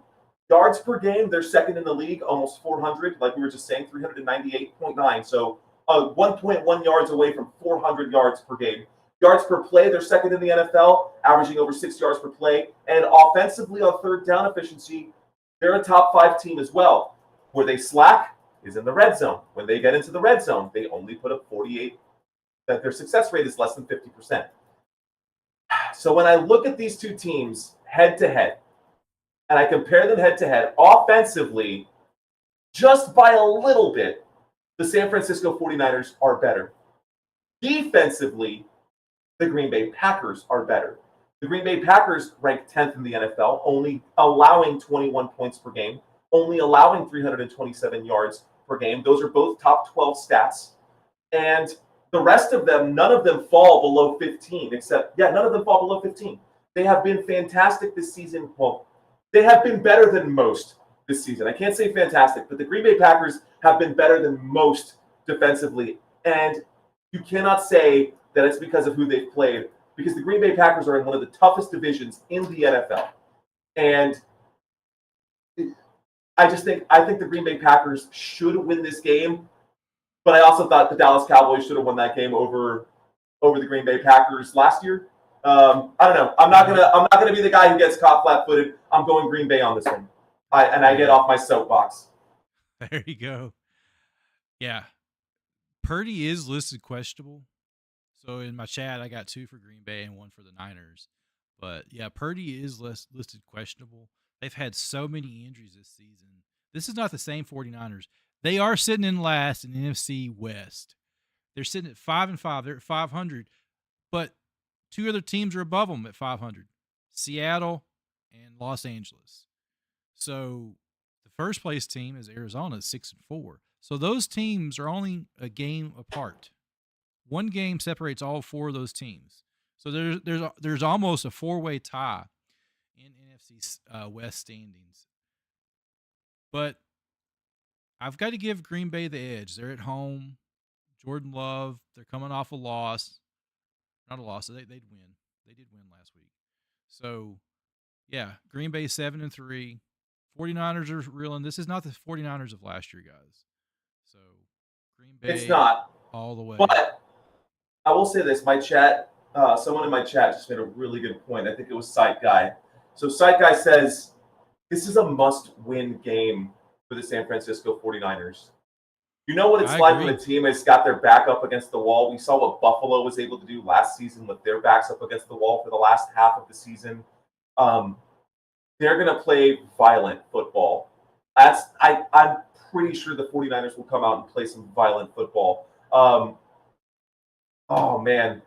yards per game, they're second in the league, almost 400, like we were just saying, 398.9. So 1.1 yards away from 400 yards per game. Yards per play, they're second in the NFL, averaging over 6 yards per play. And offensively on third down efficiency, they're a top 5 team as well. Where they slack is in the red zone. When they get into the red zone, they only put up 48. That their success rate is less than 50%. So when I look at these two teams head to head, and I compare them head to head, offensively, just by a little bit, the San Francisco 49ers are better. Defensively, the Green Bay Packers are better. The Green Bay Packers rank 10th in the NFL, only allowing 21 points per game, only allowing 327 yards per game. Those are both top 12 stats. And the rest of them, none of them fall below 15, none of them fall below 15. They have been fantastic this season. Well, they have been better than most this season. I can't say fantastic, but the Green Bay Packers have been better than most defensively. And you cannot say that it's because of who they've played, because the Green Bay Packers are in one of the toughest divisions in the NFL. And I think the Green Bay Packers should win this game. But I also thought the Dallas Cowboys should have won that game over the Green Bay Packers last year. I don't know. I'm not gonna be the guy who gets caught flat-footed. I'm going Green Bay on this one. I get off my soapbox. There you go. Yeah, Purdy is listed questionable. So in my chat, I got 2 for Green Bay and 1 for the Niners. But yeah, Purdy is listed questionable. They've had so many injuries this season. This is not the same 49ers. They are sitting in last in the NFC West. They're sitting at 5-5. They're at 500, but 2 other teams are above them at 500: Seattle and Los Angeles. So the first place team is Arizona, 6-4. So those teams are only a game apart. One game separates all 4 of those teams. So there's almost a 4-way tie in NFC West standings. But I've got to give Green Bay the edge. They're at home. Jordan Love, they're coming off a loss. Not a loss. They'd win. They did win last week. So, yeah, Green Bay 7-3. 49ers are reeling. This is not the 49ers of last year, guys. So, Green Bay It's not all the way. But I will say this: my chat, someone in my chat just made a really good point. I think it was Sight Guy. So Sight Guy says this is a must-win game for the San Francisco 49ers. You know what it's like when a team has got their back up against the wall. We saw what Buffalo was able to do last season with their backs up against the wall for the last half of the season. They're going to play violent football. I'm pretty sure the 49ers will come out and play some violent football. Oh, man.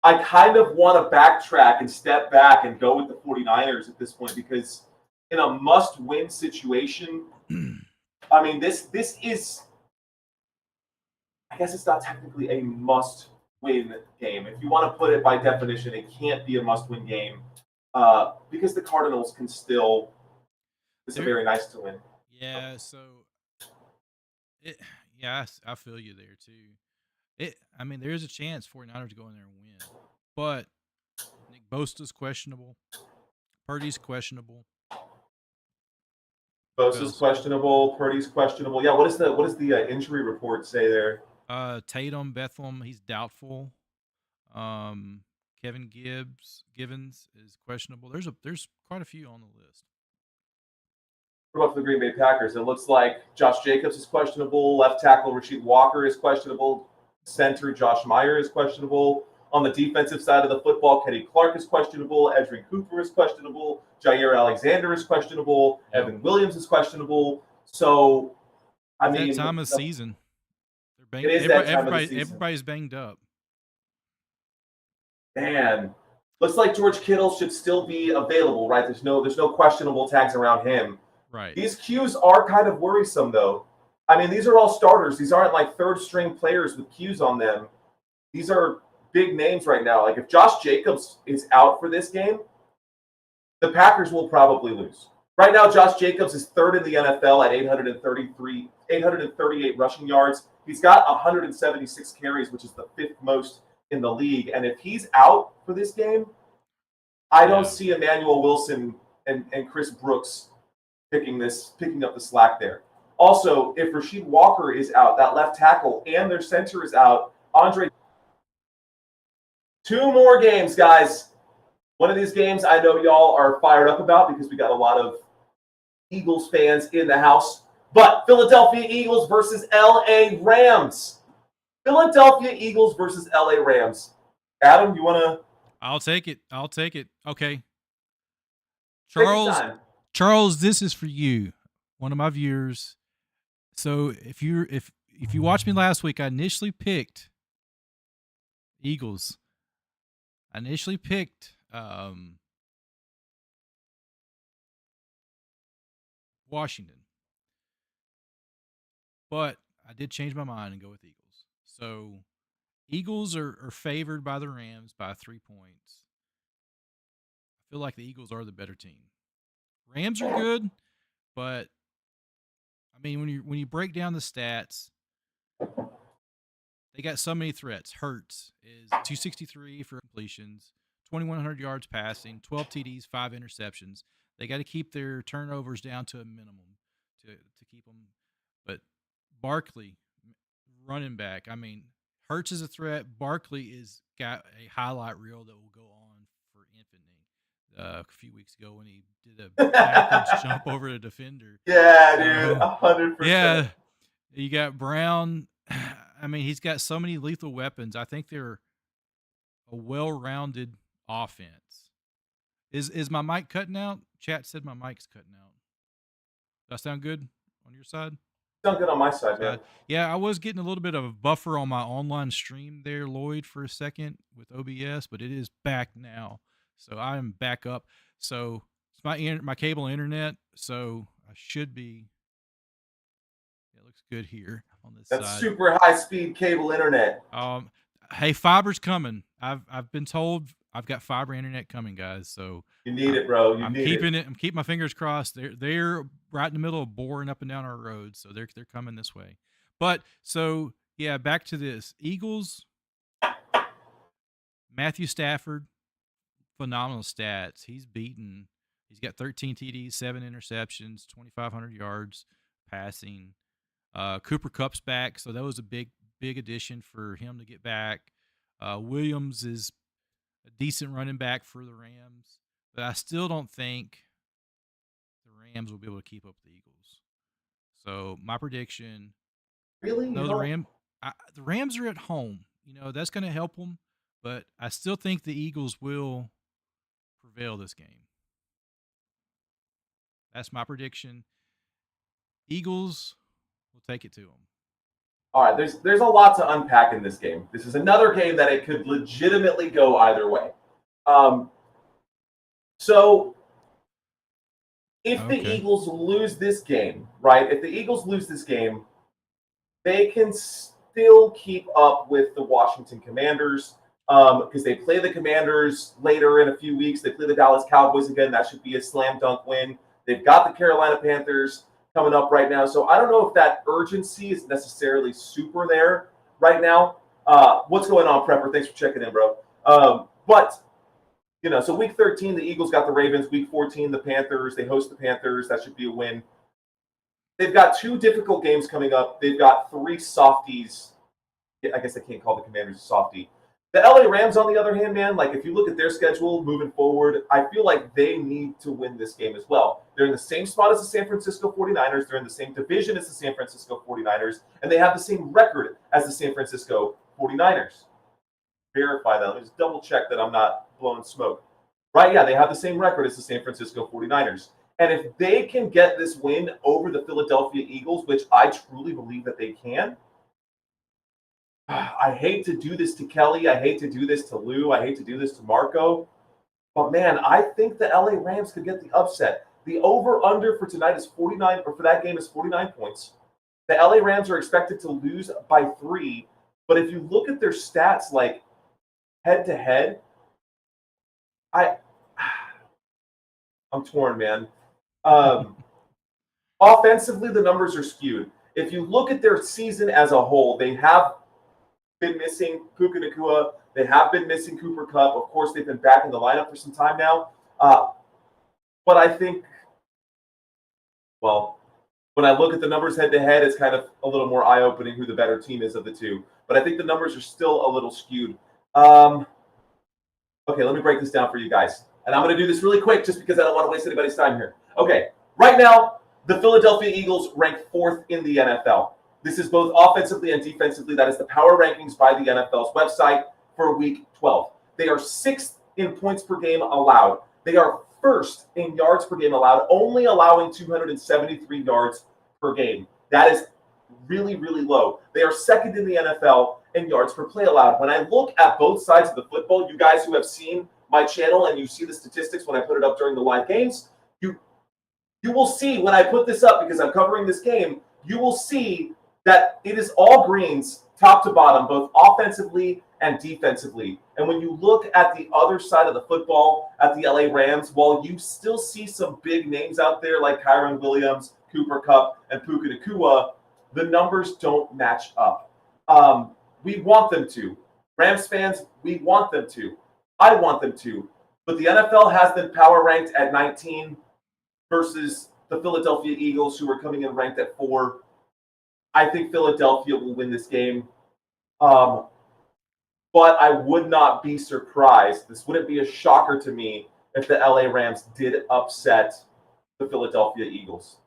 I kind of want to backtrack and step back and go with the 49ers at this point because in a must-win situation, I mean, this is, I guess it's not technically a must-win game. If you want to put it by definition, it can't be a must-win game because the Cardinals can still, it's very nice to win. Yeah, so, I feel you there too. I mean, there's a chance 49ers go in there and win. But Nick Bosa's questionable. Purdy's questionable. Bosa's questionable. Purdy's questionable. Yeah, what does the injury report say there? Tatum, Bethlehem, he's doubtful. Kevin Givens is questionable. There's quite a few on the list. What about for the Green Bay Packers? It looks like Josh Jacobs is questionable. Left tackle Rasheed Walker is questionable. Center Josh Meyer is questionable. On the defensive side of the football, Kenny Clark is questionable. Edrin Cooper is questionable. Jair Alexander is questionable. Evan Williams is questionable. So, I mean, that time of season. They're banged. It is that time of the season. Everybody's banged up. Man, Looks like George Kittle should still be available, right? There's no questionable tags around him. Right. These Qs are kind of worrisome, though. I mean, these are all starters. These aren't like third string players with Qs on them. These are big names right now. Like if Josh Jacobs is out for this game, the Packers will probably lose. Right now, Josh Jacobs is third in the NFL at 838 rushing yards. He's got 176 carries, which is the fifth most in the league. And if he's out for this game, I don't see Emmanuel Wilson and Chris Brooks picking up the slack there. Also, if Rasheed Walker is out, that left tackle, and their center is out, Andre. 2 more games, guys. One of these games I know y'all are fired up about because we got a lot of Eagles fans in the house. But Philadelphia Eagles versus LA Rams. Philadelphia Eagles versus LA Rams. Adam, you want to? I'll take it. Okay. Charles, this is for you, one of my viewers. So if you watched me last week, I initially picked Eagles. I initially picked Washington, but I did change my mind and go with Eagles. So Eagles are favored by the Rams by 3 points. I feel like the Eagles are the better team. Rams are good, but I mean when you break down the stats, they got so many threats. Hurts is 263 for completions, 2,100 yards passing, 12 TDs, 5 interceptions. They got to keep their turnovers down to a minimum to keep them. But Barkley, running back, I mean, Hurts is a threat. Barkley is got a highlight reel that will go on for infinite. A few weeks ago when he did a backwards jump over a defender. Yeah, dude, 100%. Yeah, you got Brown. I mean, he's got so many lethal weapons. I think they're a well-rounded offense. Is my mic cutting out? Chat said my mic's cutting out. Does that sound good on your side? Sound good on my side, man. Yeah, I was getting a little bit of a buffer on my online stream there, Lloyd, for a second with OBS, but it is back now. So I am back up. So it's my cable internet. So I should be. It looks good here on this side. That's super high speed cable internet. Hey, fiber's coming. I've been told I've got fiber internet coming, guys. So you need it, bro. I'm keeping it. I'm keeping my fingers crossed. They're right in the middle of boring up and down our roads, so they're coming this way. But so yeah, back to this Eagles. Matthew Stafford. Phenomenal stats. He's got 13 TDs, 7 interceptions, 2,500 yards passing. Cooper Kupp's back, so that was a big addition for him to get back. Williams is a decent running back for the Rams, but I still don't think the Rams will be able to keep up with the Eagles. So my prediction, really, no, the Rams are at home. That's going to help them, but I still think the Eagles will prevail this game. That's my prediction. Eagles will take it to them. All right, there's a lot to unpack in this game. This is another game that it could legitimately go either way. So if the Eagles lose this game, right? If the Eagles lose this game, they can still keep up with the Washington Commanders because they play the Commanders later in a few weeks. They play the Dallas Cowboys again. That should be a slam dunk win. They've got the Carolina Panthers coming up right now. So I don't know if that urgency is necessarily super there right now. What's going on, Prepper? Thanks for checking in, bro. But, so week 13, the Eagles got the Ravens. Week 14, the Panthers. They host the Panthers. That should be a win. They've got 2 difficult games coming up. They've got 3 softies. I guess I can't call the Commanders a softie. The LA Rams, on the other hand, man, like if you look at their schedule moving forward, I feel like they need to win this game as well. They're in the same spot as the San Francisco 49ers. They're in the same division as the San Francisco 49ers, and they have the same record as the San Francisco 49ers. Verify that. Let me just double check that I'm not blowing smoke. Right, yeah, they have the same record as the San Francisco 49ers. And if they can get this win over the Philadelphia Eagles, which I truly believe that they can, I hate to do this to Kelly. I hate to do this to Lou. I hate to do this to Marco. But man, I think the LA Rams could get the upset. The over/under for tonight is 49, or for that game is 49 points. The LA Rams are expected to lose by 3, but if you look at their stats, like head to head, I I'm torn, man. Um, Offensively, the numbers are skewed. If you look at their season as a whole, they have been missing Puka Nacua. They have been missing Cooper Kupp. Of course, they've been back in the lineup for some time now. But I think, well, when I look at the numbers head to head, it's kind of a little more eye opening who the better team is of the two. But I think the numbers are still a little skewed. Okay, let me break this down for you guys. And I'm going to do this really quick just because I don't want to waste anybody's time here. Okay, right now, the Philadelphia Eagles rank 4th in the NFL. This is both offensively and defensively. That is the power rankings by the NFL's website for week 12. They are 6th in points per game allowed. They are 1st in yards per game allowed, only allowing 273 yards per game. That is really, really low. They are 2nd in the NFL in yards per play allowed. When I look at both sides of the football, you guys who have seen my channel and you see the statistics when I put it up during the live games, you will see when I put this up, because I'm covering this game, you will see that it is all greens top to bottom, both offensively and defensively. And when you look at the other side of the football, at the LA Rams, while you still see some big names out there like Kyron Williams, Cooper Kupp, and Puka Nacua, the numbers don't match up. We want them to. Rams fans, we want them to. I want them to. But the NFL has them power ranked at 19 versus the Philadelphia Eagles, who are coming in ranked at 4. I think Philadelphia will win this game. But I would not be surprised. This wouldn't be a shocker to me if the LA Rams did upset the Philadelphia Eagles.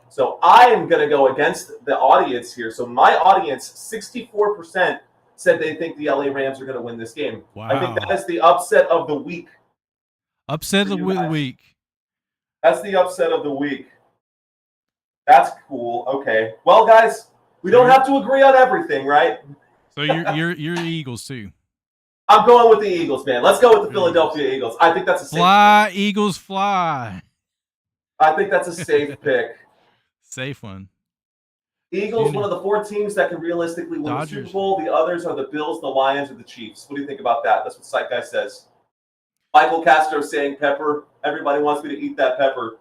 So I am going to go against the audience here. So my audience, 64% said they think the LA Rams are going to win this game. Wow. I think that is the upset of the week. Upset of the week. That's the upset of the week. That's cool. Okay. Well, guys, we don't have to agree on everything, right? So you're Eagles too. I'm going with the Eagles, man. Let's go with the Philadelphia Eagles. I think that's a safe fly, pick. Eagles fly. I think that's a safe pick. Safe one. Eagles, one of the 4 teams that can realistically win the Super Bowl. The others are the Bills, the Lions, or the Chiefs. What do you think about that? That's what Sight Guy says. Michael Castro saying pepper. Everybody wants me to eat that pepper.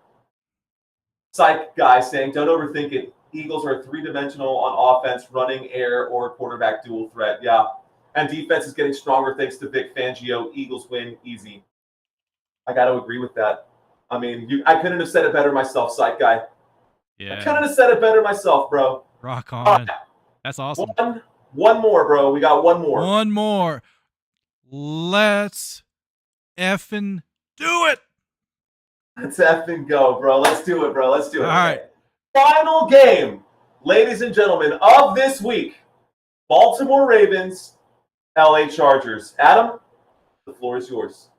Psych Guy saying, don't overthink it. Eagles are 3-dimensional on offense, running, air, or quarterback dual threat. Yeah. And defense is getting stronger thanks to Vic Fangio. Eagles win easy. I got to agree with that. I mean, I couldn't have said it better myself, Psych Guy. Yeah. I couldn't have said it better myself, bro. Rock on. Right. That's awesome. One more, bro. We got one more. One more. Let's effing do it. Let's effing go, bro. Let's do it, bro. Let's do it. All right. Final game, ladies and gentlemen, of this week. Baltimore Ravens, LA Chargers. Adam, the floor is yours.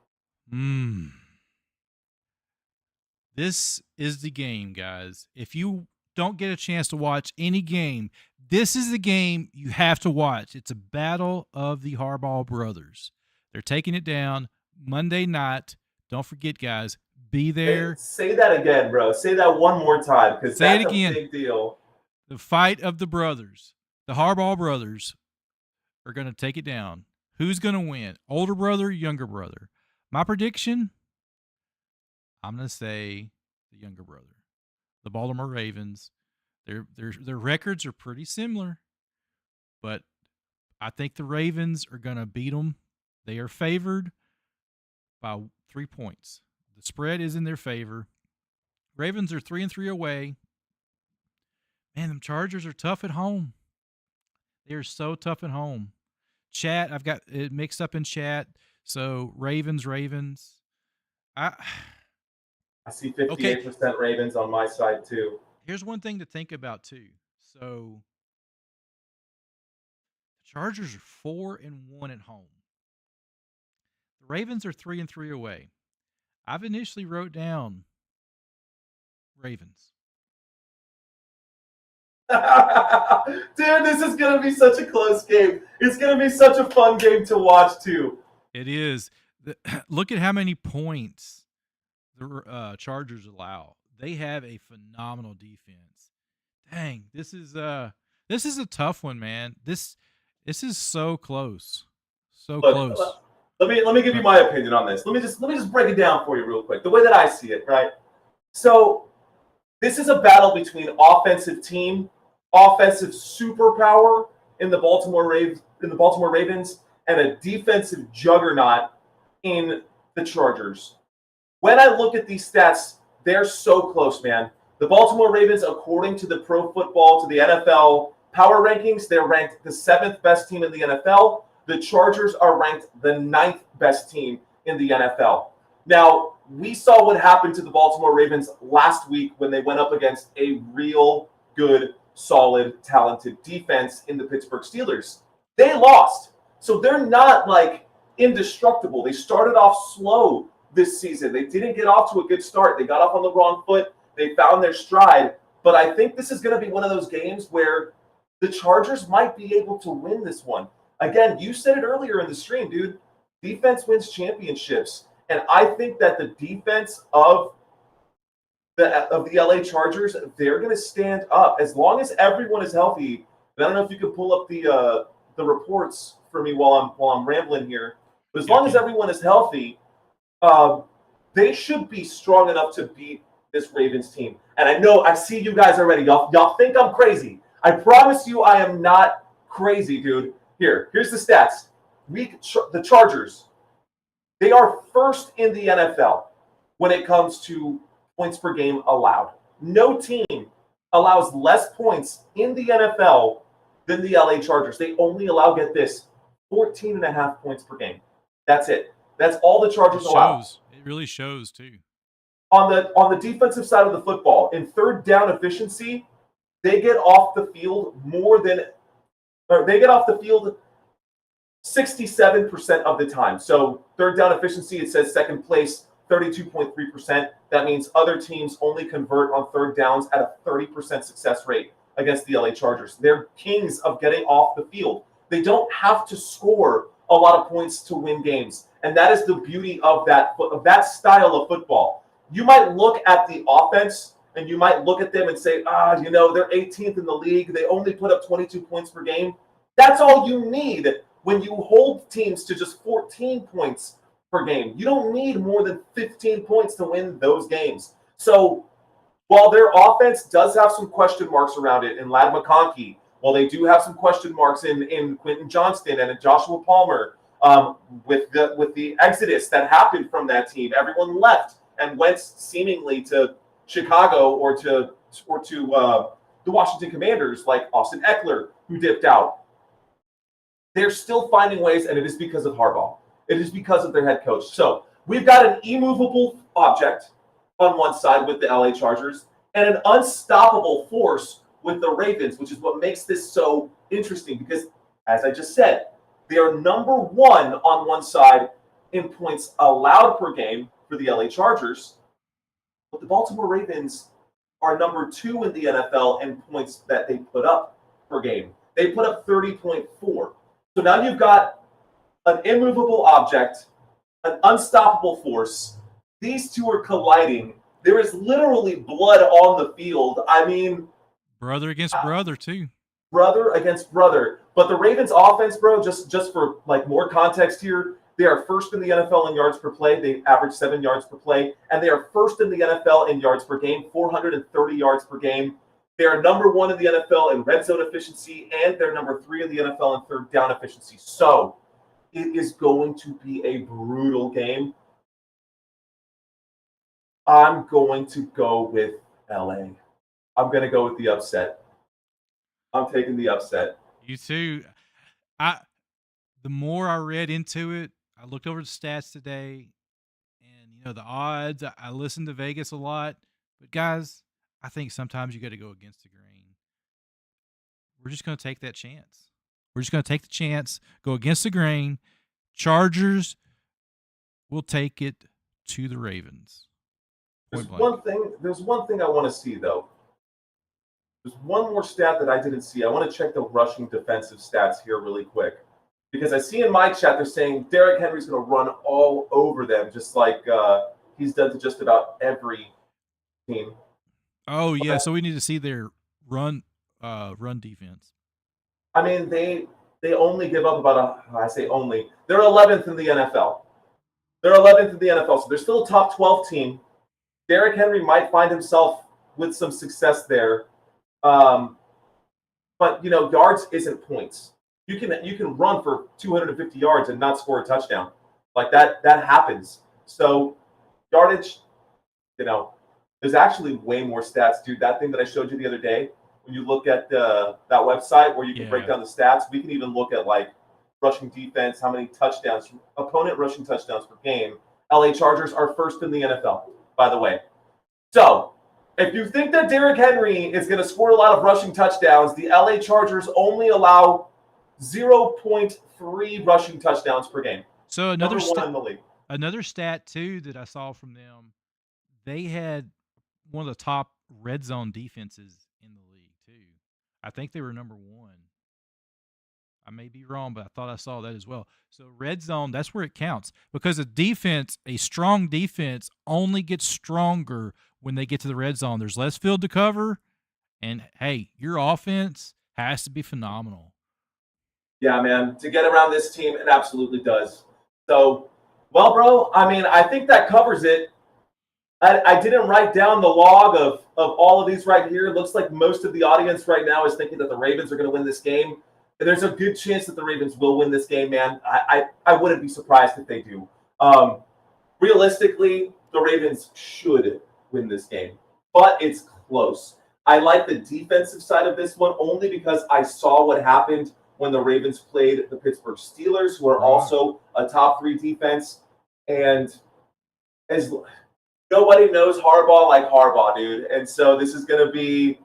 This is the game, guys. If you don't get a chance to watch any game, this is the game you have to watch. It's a battle of the Harbaugh brothers. They're taking it down Monday night. Don't forget, guys, be there. Say that again, bro. Say that one more time, because that's a big deal. The fight of the brothers. The Harbaugh brothers are going to take it down. Who's going to win? Older brother, younger brother? My prediction, I'm going to say the younger brother. The Baltimore Ravens. Their records are pretty similar, but I think the Ravens are going to beat them. They are favored by 3 points. The spread is in their favor. Ravens are 3-3 away. Man, them Chargers are tough at home. They are so tough at home. Chat, I've got it mixed up in chat. So Ravens. I see 58% Ravens on my side too. Here's one thing to think about too. So the Chargers are 4-1 at home. The Ravens are 3-3 away. I've initially wrote down Ravens. Dude, this is going to be such a close game. It's going to be such a fun game to watch too. It is. Look at how many points the Chargers allow. They have a phenomenal defense. Dang, this is a tough one, man. This is so close, so Look, close. let me give you my opinion on this. Let me just break it down for you real quick. The way that I see it, right? So this is a battle between offensive team, offensive superpower in the Baltimore Ravens, and a defensive juggernaut in the Chargers. When I look at these stats, they're so close, man. The Baltimore Ravens, according to the to the NFL power rankings, they're ranked the seventh best team in the NFL. The Chargers are ranked the ninth best team in the NFL. Now, we saw what happened to the Baltimore Ravens last week when they went up against a real good, solid, talented defense in the Pittsburgh Steelers. They lost. So they're not like indestructible. They started off slow this season. They didn't get off to a good start. They got off on the wrong foot. They found their stride. But I think this is going to be one of those games where the Chargers might be able to win this one. Again, you said it earlier in the stream, dude. Defense wins championships. And I think that the defense of the LA Chargers, they're going to stand up as long as everyone is healthy. And I don't know if you could pull up the reports for me while I'm rambling here. But as long as everyone is healthy, they should be strong enough to beat this Ravens team. And I know I see you guys already. Y'all think I'm crazy. I promise you, I am not crazy, dude. Here's the stats. The Chargers, they are first in the NFL when it comes to points per game allowed. No team allows less points in the NFL than the LA Chargers. They only allow, get this, 14 and a half points per game. That's it. That's all the Chargers allow. It really shows too. On the defensive side of the football, in third down efficiency, they get off the field 67% of the time. So third down efficiency, it says second place, 32.3%. That means other teams only convert on third downs at a 30% success rate against the LA Chargers. They're kings of getting off the field. They don't have to score a lot of points to win games. And that is the beauty of that style of football. You might look at the offense and you might look at them and say, they're 18th in the league. They only put up 22 points per game. That's all you need when you hold teams to just 14 points per game. You don't need more than 15 points to win those games. So while their offense does have some question marks around it in Ladd McConkey, while they do have some question marks in Quentin Johnston and in Joshua Palmer, with the exodus that happened from that team, everyone left and went seemingly to Chicago or to the Washington Commanders, like Austin Eckler, who dipped out. They're still finding ways, and it is because of Harbaugh. It is because of their head coach. So we've got an immovable object on one side with the LA Chargers and an unstoppable force with the Ravens, which is what makes this so interesting because, as I just said, they are number one on one side in points allowed per game for the LA Chargers, but the Baltimore Ravens are number two in the NFL in points that they put up per game. They put up 30.4. So now you've got an immovable object, an unstoppable force. These two are colliding. There is literally blood on the field. I mean, brother against brother too. Brother against brother. But the Ravens offense, bro, just for like more context here, they are first in the NFL in yards per play. They average 7 yards per play. And they are first in the NFL in yards per game, 430 yards per game. They are number one in the NFL in red zone efficiency, and they're number 3 in the NFL in third down efficiency. So it is going to be a brutal game. I'm going to go with LA. I'm going to go with the upset. I'm taking the upset. You too. The more I read into it, I looked over the stats today, and the odds. I listened to Vegas a lot, but guys, I think sometimes you got to go against the grain. We're just going to take that chance. We're just going to take the chance, go against the grain. Chargers will take it to the Ravens. There's one thing I want to see, though. There's one more stat that I didn't see. I want to check the rushing defensive stats here really quick. Because I see in my chat they're saying Derrick Henry's going to run all over them, just like he's done to just about every team. Oh yeah, so we need to see their run defense. I mean, they only give up about I say only. They're 11th in the NFL. They're 11th in the NFL, so they're still a top 12 team. Derrick Henry might find himself with some success there, but yards isn't points. You can run for 250 yards and not score a touchdown, like that happens. So yardage, there's actually way more stats, dude. That thing that I showed you the other day, when you look at that website where you can break down the stats, we can even look at like rushing defense, how many touchdowns, opponent rushing touchdowns per game. LA Chargers are first in the NFL, by the way. So if you think that Derrick Henry is going to score a lot of rushing touchdowns, the LA Chargers only allow 0.3 rushing touchdowns per game. So another one in the league. Another stat too that I saw from them, they had one of the top red zone defenses in the league too. I think they were number 1. I may be wrong, but I thought I saw that as well. So red zone, that's where it counts, because a strong defense only gets stronger when they get to the red zone. There's less field to cover, and hey, your offense has to be phenomenal. Yeah, man. To get around this team, it absolutely does. So, well, bro, I mean, I think that covers it. I didn't write down the log of all of these right here. It looks like most of the audience right now is thinking that the Ravens are going to win this game. And there's a good chance that the Ravens will win this game, man. I wouldn't be surprised if they do. Realistically, the Ravens should win this game, but it's close. I like the defensive side of this one only because I saw what happened when the Ravens played the Pittsburgh Steelers, who are also a top 3 defense. And as nobody knows Harbaugh like Harbaugh, dude. And so this is gonna be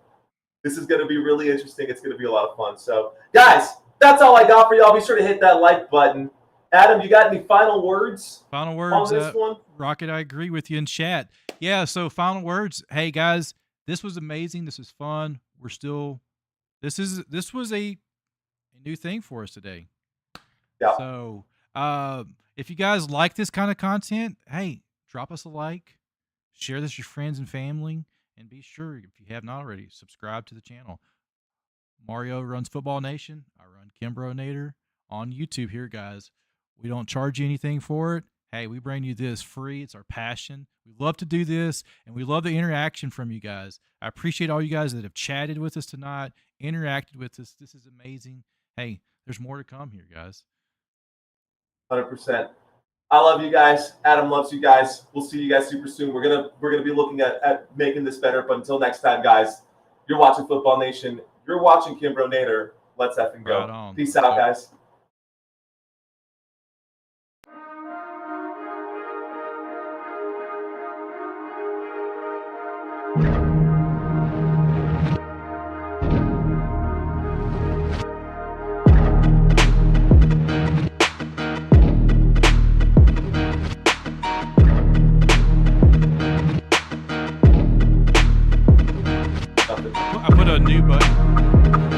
really interesting. It's gonna be a lot of fun. So, guys, that's all I got for y'all. Be sure to hit that like button. Adam, you got any final words? Final words on this one? Rocket, I agree with you in chat. Yeah, so final words. Hey guys, this was amazing. This was fun. This was a new thing for us today. Yeah. So if you guys like this kind of content, hey, drop us a like, share this with your friends and family, and be sure, if you have not already, subscribe to the channel. Mario runs Football Nation. I run KimbroNator on YouTube here, guys. We don't charge you anything for it. Hey, we bring you this free. It's our passion. We love to do this, and we love the interaction from you guys. I appreciate all you guys that have chatted with us tonight, interacted with us. This is amazing. Hey, there's more to come here, guys. 100%. I love you guys. Adam loves you guys. We'll see you guys super soon. We're gonna be looking at making this better. But until next time, guys, you're watching Football Nation. You're watching KimbroNator. Let's effing go. Right on. Peace out, guys.